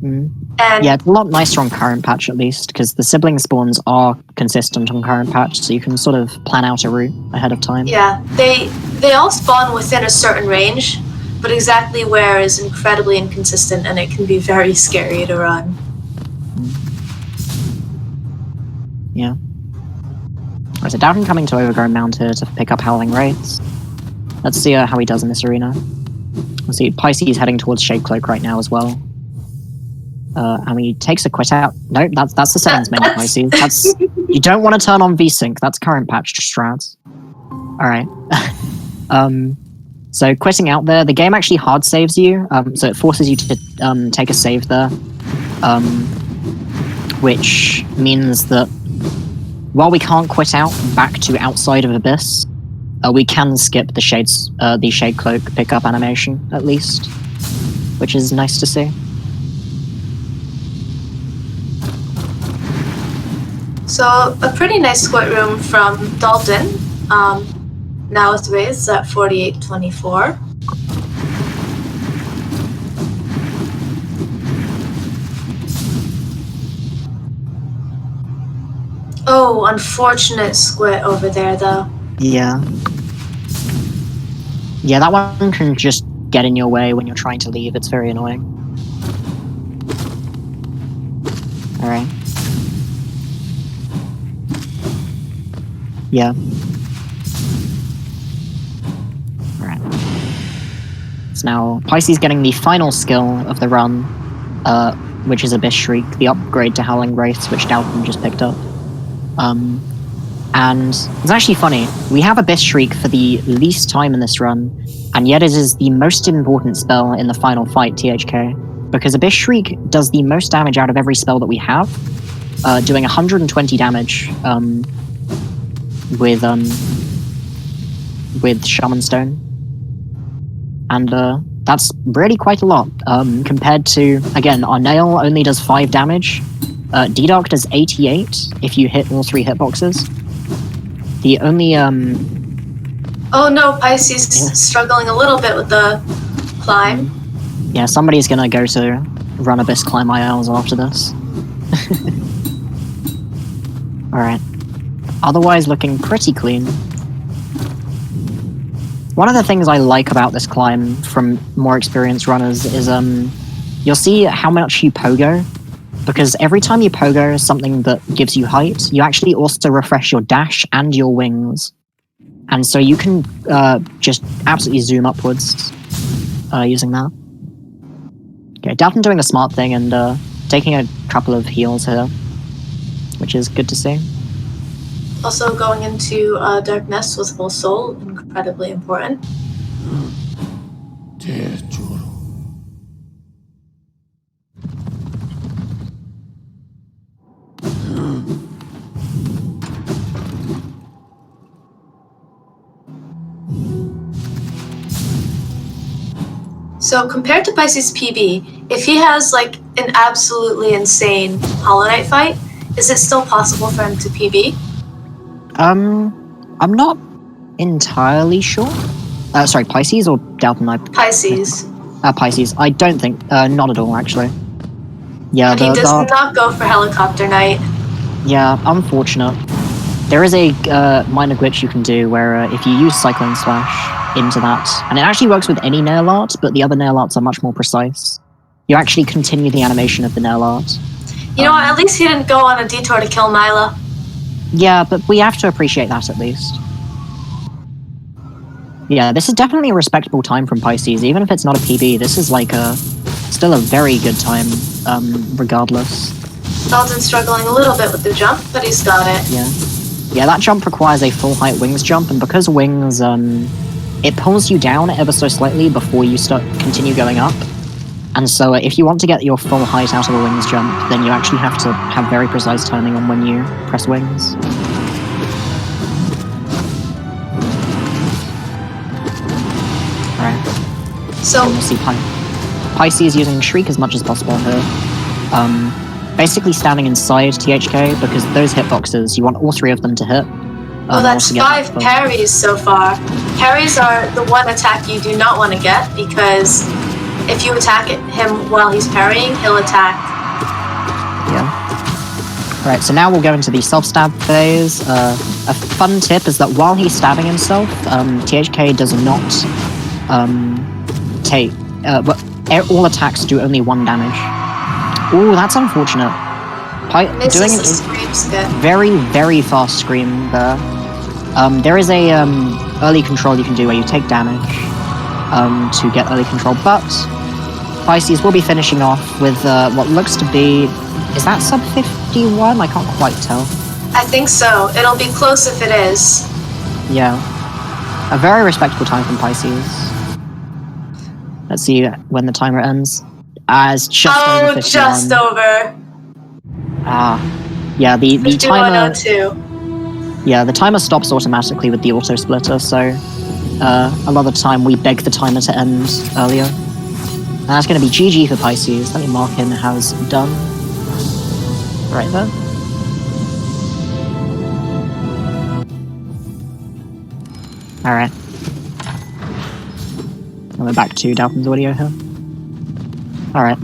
And yeah, it's a lot nicer on current patch at least, because the sibling spawns are consistent on current patch, so you can sort of plan out a route ahead of time. Yeah, they all spawn within a certain range, but exactly where is incredibly inconsistent, and it can be very scary to run. Yeah. Alright, so Dalton coming to Overgrown Mound here to pick up Howling Wraiths. Let's see how he does in this arena. Let's see, Pisces heading towards Shade Cloak right now as well. And he takes a quit out. No, that's the settings menu, Pisces. That's you don't want to turn on VSync. That's current patch strats. Alright. So quitting out there, the game actually hard saves you, so it forces you to take a save there. Which means that while we can't quit out back to outside of Abyss, we can skip the Shade Cloak pickup animation, at least. Which is nice to see. So, a pretty nice quit room from Dalton. Now with Wraiths at 4824. Oh, unfortunate squid over there, though. Yeah. Yeah, that one can just get in your way when you're trying to leave. It's very annoying. Alright. Yeah. Alright. So now Pisces getting the final skill of the run, which is Abyss Shriek, the upgrade to Howling Wraiths, which Dalton just picked up. And it's actually funny, we have Abyss Shriek for the least time in this run, and yet it is the most important spell in the final fight, THK, because Abyss Shriek does the most damage out of every spell that we have, doing 120 damage with Shaman Stone. And that's really quite a lot, compared to, again, our Nail only does 5 damage, D-Dark does 88 if you hit all 3 hitboxes. The only, Oh no, Pisces struggling a little bit with the climb. Yeah, somebody's gonna go to run Abyss Climb ILs after this. Alright. Otherwise looking pretty clean. One of the things I like about this climb from more experienced runners is you'll see how much you pogo, because every time you pogo something that gives you height, you actually also refresh your dash and your wings. And so you can just absolutely zoom upwards using that. Okay, Dalton doing the smart thing and taking a couple of heals here, which is good to see. Also going into Darkness with Full Soul, incredibly important. So compared to Pisces PB, if he has like an absolutely insane Hollow Knight fight, is it still possible for him to PB? I'm not entirely sure. Sorry, Pisces or Dalton? Pisces. Pisces. I don't think, not at all, actually. Yeah, and he does not go for Helicopter Knight. Yeah, unfortunate. There is a minor glitch you can do where if you use Cyclone Slash into that, and it actually works with any nail art, but the other nail arts are much more precise. You actually continue the animation of the nail art. You know what, at least he didn't go on a detour to kill Nyla. Yeah, but we have to appreciate that at least. Yeah, this is definitely a respectable time from Pisces. Even if it's not a PB, this is like still a very good time, regardless. Dalton's struggling a little bit with the jump, but he's got it. Yeah. Yeah, that jump requires a full height wings jump, and because wings, it pulls you down ever so slightly before you continue going up. And so if you want to get your full height out of a wings jump, then you actually have to have very precise timing on when you press wings. Alright. So we'll see Pisces using Shriek as much as possible here. Basically standing inside THK, because those hitboxes, you want all 3 of them to hit. Well, that's 5 parries so far. Parries are the one attack you do not want to get, because if you attack him while he's parrying, he'll attack. Yeah. Right, so now we'll go into the self-stab phase. A fun tip is that while he's stabbing himself, THK does not take... all attacks do only 1 damage. Ooh, that's unfortunate. Doing a very, very fast scream there. There is a early control you can do where you take damage to get early control, but Pisces will be finishing off with what looks to be... Is that sub 51? I can't quite tell. I think so. It'll be close if it is. Yeah. A very respectable time from Pisces. Let's see when the timer ends. It's just over 51. Just over. Yeah, the timer... 5102. Yeah, the timer stops automatically with the auto splitter, so a lot of the time we beg the timer to end earlier. And that's going to be GG for Pisces. Let me mark him as done. Right there. Alright. And we're back to Dalton's audio here. Alright.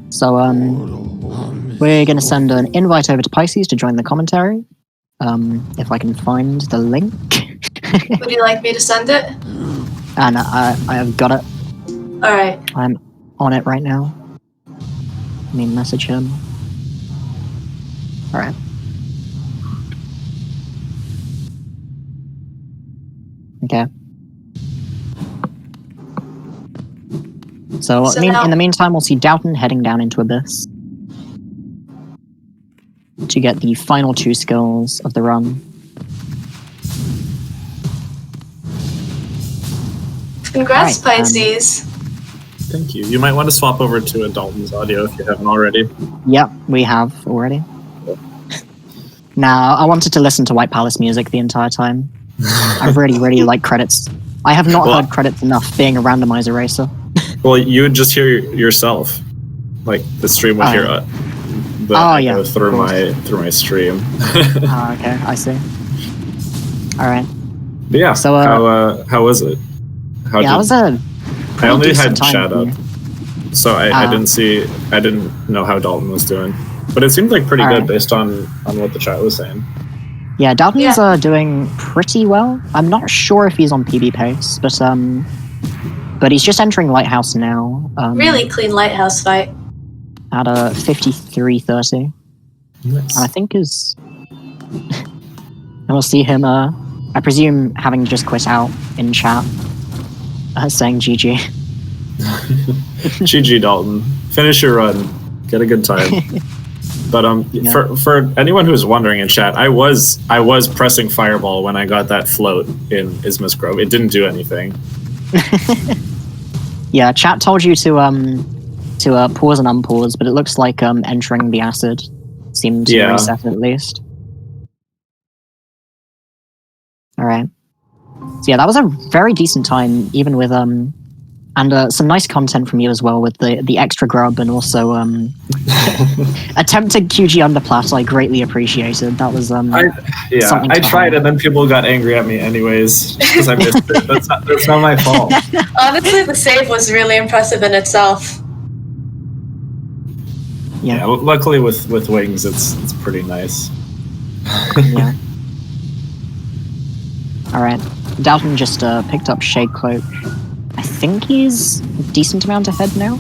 So, we're going to send an invite over to Pisces to join the commentary. If I can find the link. Would you like me to send it? And I have got it. Alright. I'm on it right now. Let me message him. Alright. Okay. So now- in the meantime, we'll see Dalton heading down into Abyss to get the final 2 skills of the run. Congrats, Right, Pisces. Thank you. You might want to swap over to a Dalton's audio if you haven't already. Yep, we have already. Now, I wanted to listen to White Palace music the entire time. I really like credits. I have not heard credits enough being a randomizer racer. Well, you would just hear yourself. Like, the stream would hear through my stream. Okay, I see. Alright. But yeah, so, how was it? It was a I only had time chat up, so I didn't know how Dalton was doing. But it seemed like pretty good based on what the chat was saying. Yeah, Dalton's doing pretty well. I'm not sure if he's on PB pace, but he's just entering Lighthouse now. Really clean Lighthouse fight. At a 53:30. Nice. And I think and we'll see him, I presume, having just quit out in chat, saying GG. GG, Dalton. Finish your run. Get a good time. But for anyone who's wondering in chat, I was pressing Fireball when I got that float in Isthmus Grove. It didn't do anything. Yeah, chat told you to pause and unpause, but it looks like entering the acid seemed to reset at least. Alright. So yeah, that was a very decent time, even with and some nice content from you as well with the extra grub and also attempted QG underplat. I greatly appreciated. That was I tried and then people got angry at me anyways because I missed it. That's not my fault. Honestly, the save was really impressive in itself. Yeah, luckily with wings it's pretty nice. Yeah. Alright. Dalton just picked up Shade Cloak. I think he's a decent amount ahead now.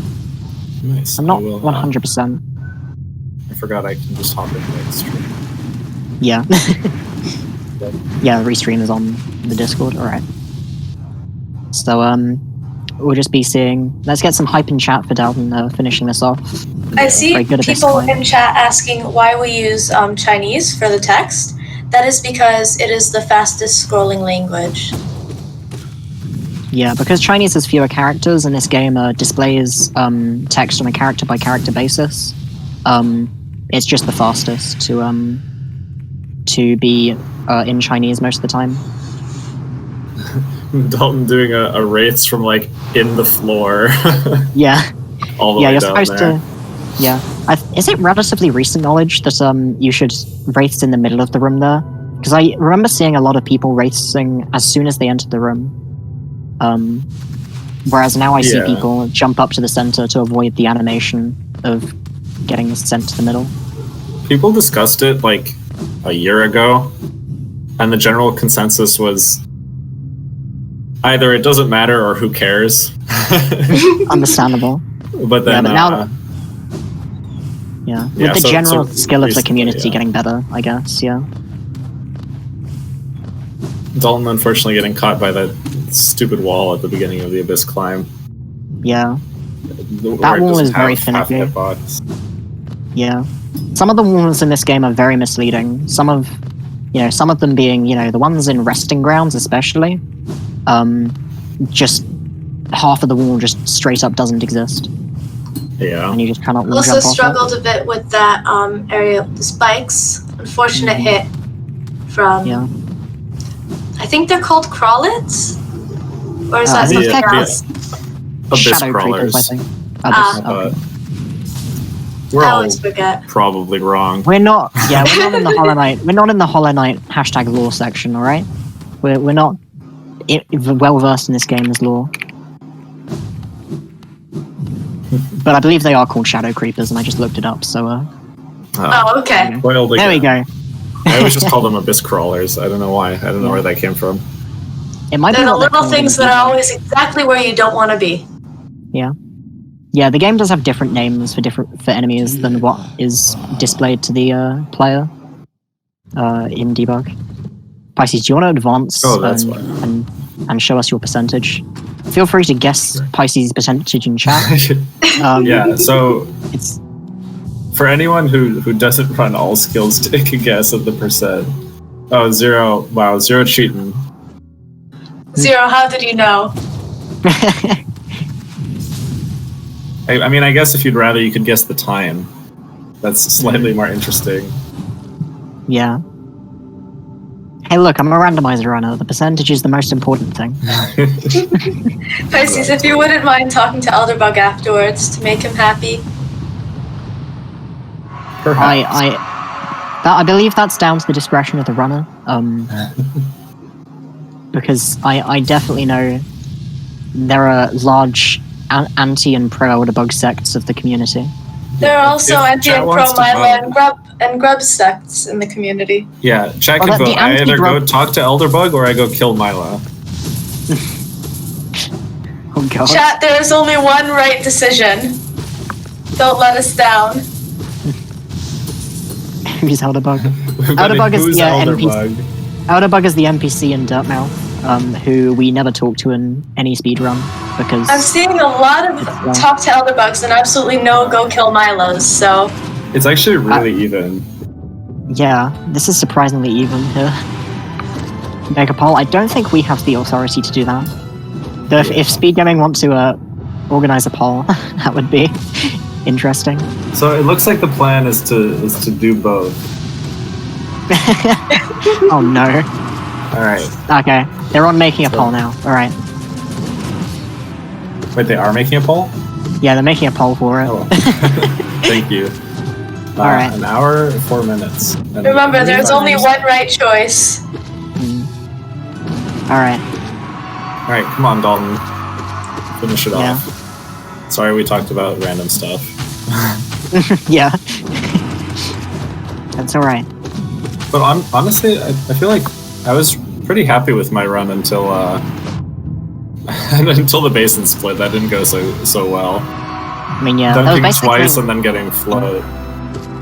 Nice. I'm not 100%. I forgot I can just hop into the stream. Yeah. Yeah, the restream is on the Discord. Alright. So, we'll just be seeing... Let's get some hype in chat for Dalton finishing this off. I see people in chat asking why we use Chinese for the text. That is because it is the fastest scrolling language. Yeah, because Chinese has fewer characters and this game displays text on a character-by-character basis. It's just the fastest to be in Chinese most of the time. Dalton doing a race from like in the floor. Yeah. All the way you're down supposed there. to. Yeah. Is it relatively recent knowledge that you should race in the middle of the room there? Because I remember seeing a lot of people racing as soon as they entered the room. Whereas now I see people jump up to the center to avoid the animation of getting sent to the middle. People discussed it like a year ago, and the general consensus was either it doesn't matter or who cares. Understandable. But then, with the general skill of the community getting better, I guess. Yeah. Dalton unfortunately getting caught by that stupid wall at the beginning of the Abyss climb. Yeah. That wall is very finicky. Yeah. Some of the walls in this game are very misleading. Some of them being, the ones in resting grounds especially, just half of the wall just straight up doesn't exist. Yeah. And you just cannot also jump off struggled a bit with that area with the spikes. Unfortunate hit from... Yeah. I think they're called crawlets? Or is that something else? Abyss Shadow crawlers. creepers, I think. We're I all always forget. probably wrong. We're not in the Hollow Knight. We're not in the Hollow Knight #lore section, alright? We're not well versed in this game as lore. But I believe they are called shadow creepers, and I just looked it up, so Oh, okay. There we go. I always just call them abyss crawlers. I don't know why. I don't know where that came from. It might They're be the what they're little called things in that are debug. always exactly where you don't want to be. Yeah, the game does have different names for enemies than what is displayed to the player in debug. Pisces, do you want to advance that's why. and show us your percentage? Feel free to guess Pisces' percentage in chat. Yeah, so It's for anyone who doesn't run all skills, take a guess at the percent. Oh, 0. Wow, 0 cheating. 0, how did you know? I mean, I guess if you'd rather, you could guess the time. That's slightly more interesting. yeah. Hey, look, I'm a randomizer runner. The percentage is the most important thing. Pisces, if you wouldn't mind talking to Elderbug afterwards to make him happy. Perhaps. I believe that's down to the discretion of the runner. Because I definitely know there are large anti and pro Elderbug sects of the community. There are also If anti chat and wants pro to Mila and grub sects in the community. Yeah, chat Well, can the vote. I either go anti-grub- talk to Elderbug or I go kill Mila. Oh god. Chat, there is only one right decision. Don't let us down. Who's Elderbug? But Elderbug is who's the Elderbug? Elderbug is the NPC in Dirtmouth, who we never talk to in any speedrun because I'm seeing a lot of top to Elderbugs and absolutely no go kill Milos, so... It's actually really even. yeah, this is surprisingly even here. Make a poll. I don't think we have the authority to do that. Though if Speed Gaming want to organize a poll, that would be interesting. So it looks like the plan is to do both. Oh no. Alright. Okay, they're on making a poll now. Alright. Wait, they are making a poll? Yeah, they're making a poll for it. Oh. Thank you. Alright. An hour, 4 minutes. And Remember, there's only one right choice. Alright. Alright, come on, Dalton. Finish it Yeah. off. Sorry we talked about random stuff. Yeah. That's alright. But honestly, I feel like I was pretty happy with my run until until the basin split. That didn't go so well. I mean, yeah. That was Dunking basically, twice and then getting float.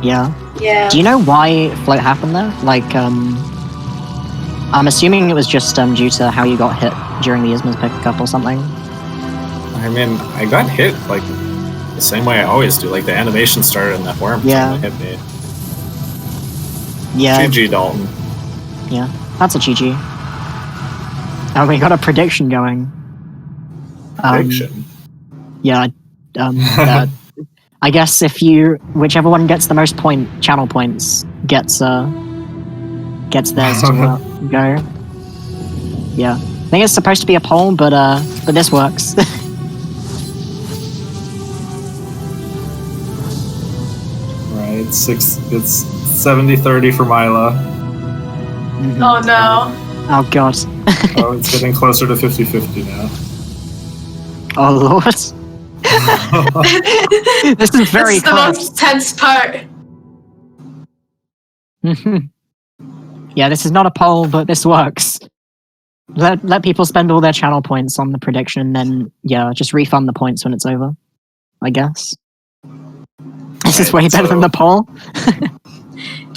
yeah. Yeah. Do you know why float happened though? Like, I'm assuming it was just due to how you got hit during the Isma's pickup or something. I mean, I got hit like the same way I always do. Like the animation started and that worm Yeah. hit me. Yeah. GG, Dalton. Yeah. That's a GG. Oh, we got a prediction going. Prediction. Yeah. I guess whichever one gets the most channel points gets theirs to go. Yeah. I think it's supposed to be a poll, but this works. Right, it's 70-30 for Mila. Oh no. Oh god. Oh, it's getting closer to 50-50 now. Oh lord. This is very This is the close. most tense part. Yeah, this is not a poll, but this works. Let people spend all their channel points on the prediction, and then just refund the points when it's over. I guess. This is way better than the poll.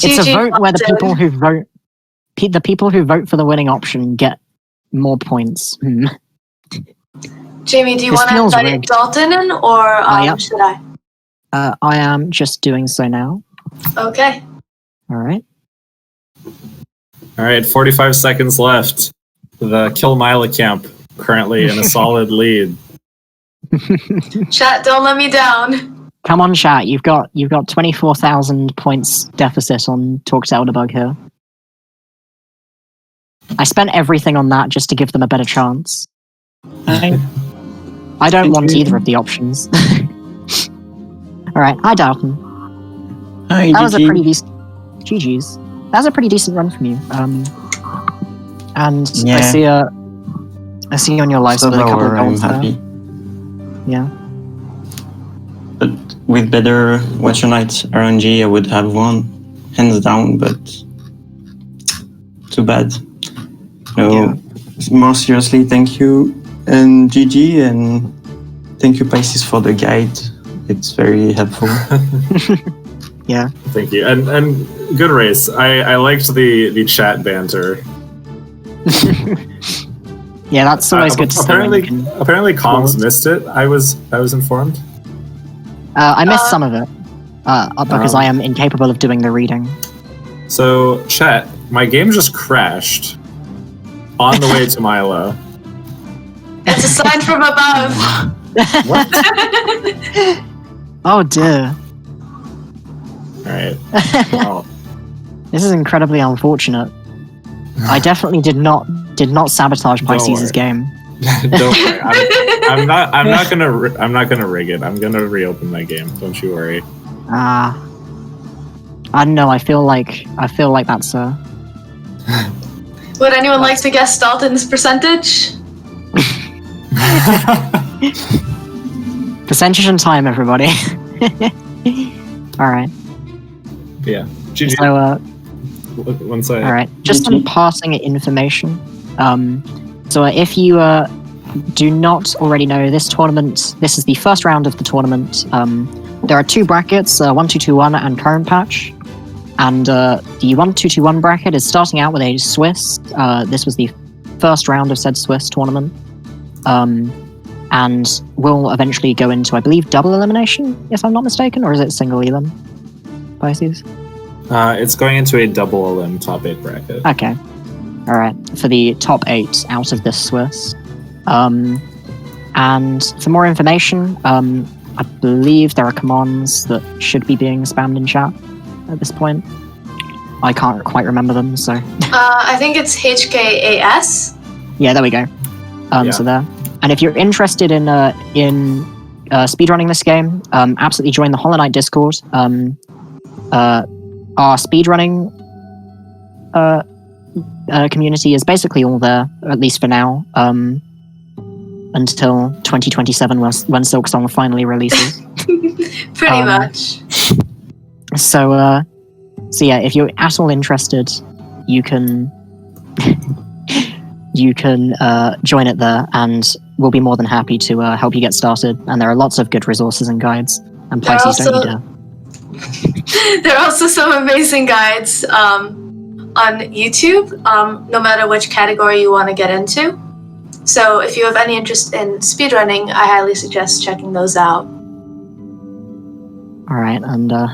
It's a vote where the people who vote for the winning option get more points. Jamie, do you This want to feels invite rigged. Dalton in, or Yep. should I? I am just doing so now. Okay. All right. All right, 45 seconds left. The Kill Mila camp currently in a solid lead. Chat, don't let me down. Come on, chat. You've got 24,000 points deficit on Talk to Elderbug here. I spent everything on that just to give them a better chance. I don't want either of the options. Alright, hi Dalton. Hi, That was a GG. pretty decent... GG's. That was a pretty decent run from you. And Yeah. I see on your live So with a couple of lower, I'm goals there. happy. Yeah. But with better Western Knights RNG, I would have won, hands down, but too bad. No, more seriously, thank you, and GG, and thank you, Pisces, for the guide. It's very helpful. Yeah. Thank you, and good race. I liked the chat banter. Yeah, that's always good to see. Apparently, comms missed it. I was informed. I missed some of it because I am incapable of doing the reading. So, chat, my game just crashed on the way to Milo. It's a sign from above. What? Oh dear. Alright. Well, This is incredibly unfortunate. I definitely did not sabotage Pisces' game. don't worry. I'm not gonna rig it. I'm gonna reopen my game. Don't you worry. I don't know. I feel like that's Would anyone like to guess Dalton's percentage? percentage and time, everybody. All right. Yeah. GG. So Once I. all right. Just some passing information. So if you do not already know, this tournament, this is the first round of the tournament. There are two brackets, 1-2-2-1 and current patch. And the 1-2-2-1 bracket is starting out with a Swiss. This was the first round of said Swiss tournament. And will eventually go into, I believe, double elimination, if I'm not mistaken, or is it single elim? Pisces? It's going into a double elim top 8 bracket. Okay. Alright, for the top 8 out of this Swiss. And for more information, I believe there are commands that should be being spammed in chat at this point. I can't quite remember them, so... I think it's HKAS. Yeah, there we go. So there. And if you're interested in speedrunning this game, absolutely join the Hollow Knight Discord. Our speedrunning community is basically all there, at least for now, until 2027 when Silksong finally releases. Pretty much. So yeah, if you're at all interested, you can join it there, and we'll be more than happy to help you get started. And there are lots of good resources and guides. And Pisces, don't you dare. There are also some amazing guides on YouTube, no matter which category you want to get into. So if you have any interest in speedrunning, I highly suggest checking those out. All right, and all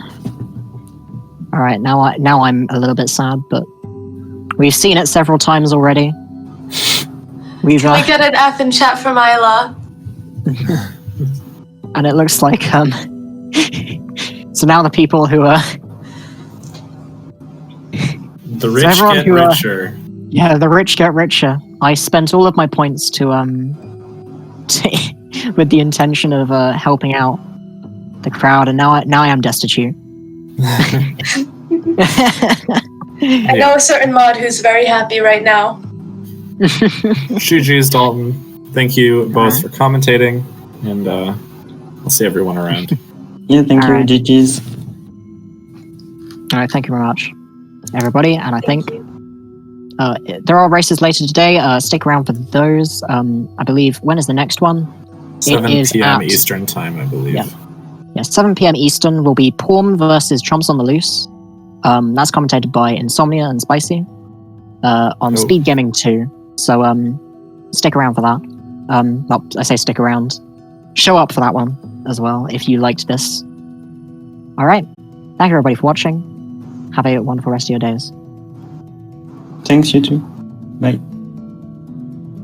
right, now I'm a little bit sad, but we've seen it several times already. We've Can we get an F in chat for Myla? and it looks like so now the people who are the rich get richer. Yeah, the rich get richer. I spent all of my points to with the intention of helping out the crowd, and now I am destitute. I know a certain mod who's very happy right now. GG's, Dalton. Thank you both for commentating, and I'll see everyone around. Yeah, thank you, Alright. GG's. All right, thank you very much, everybody. And I think there are races later today. Stick around for those. I believe, when is the next one? 7 It is p.m. at- Eastern time, I believe. Yeah, 7 p.m. Eastern will be Porm versus Trumps on the Loose. That's commentated by Insomnia and Spicy on Speed Gaming 2. So stick around for that. Well, I say stick around. Show up for that one as well if you liked this. All right. Thank you everybody for watching. Have a wonderful rest of your days. Thanks, you too. Bye.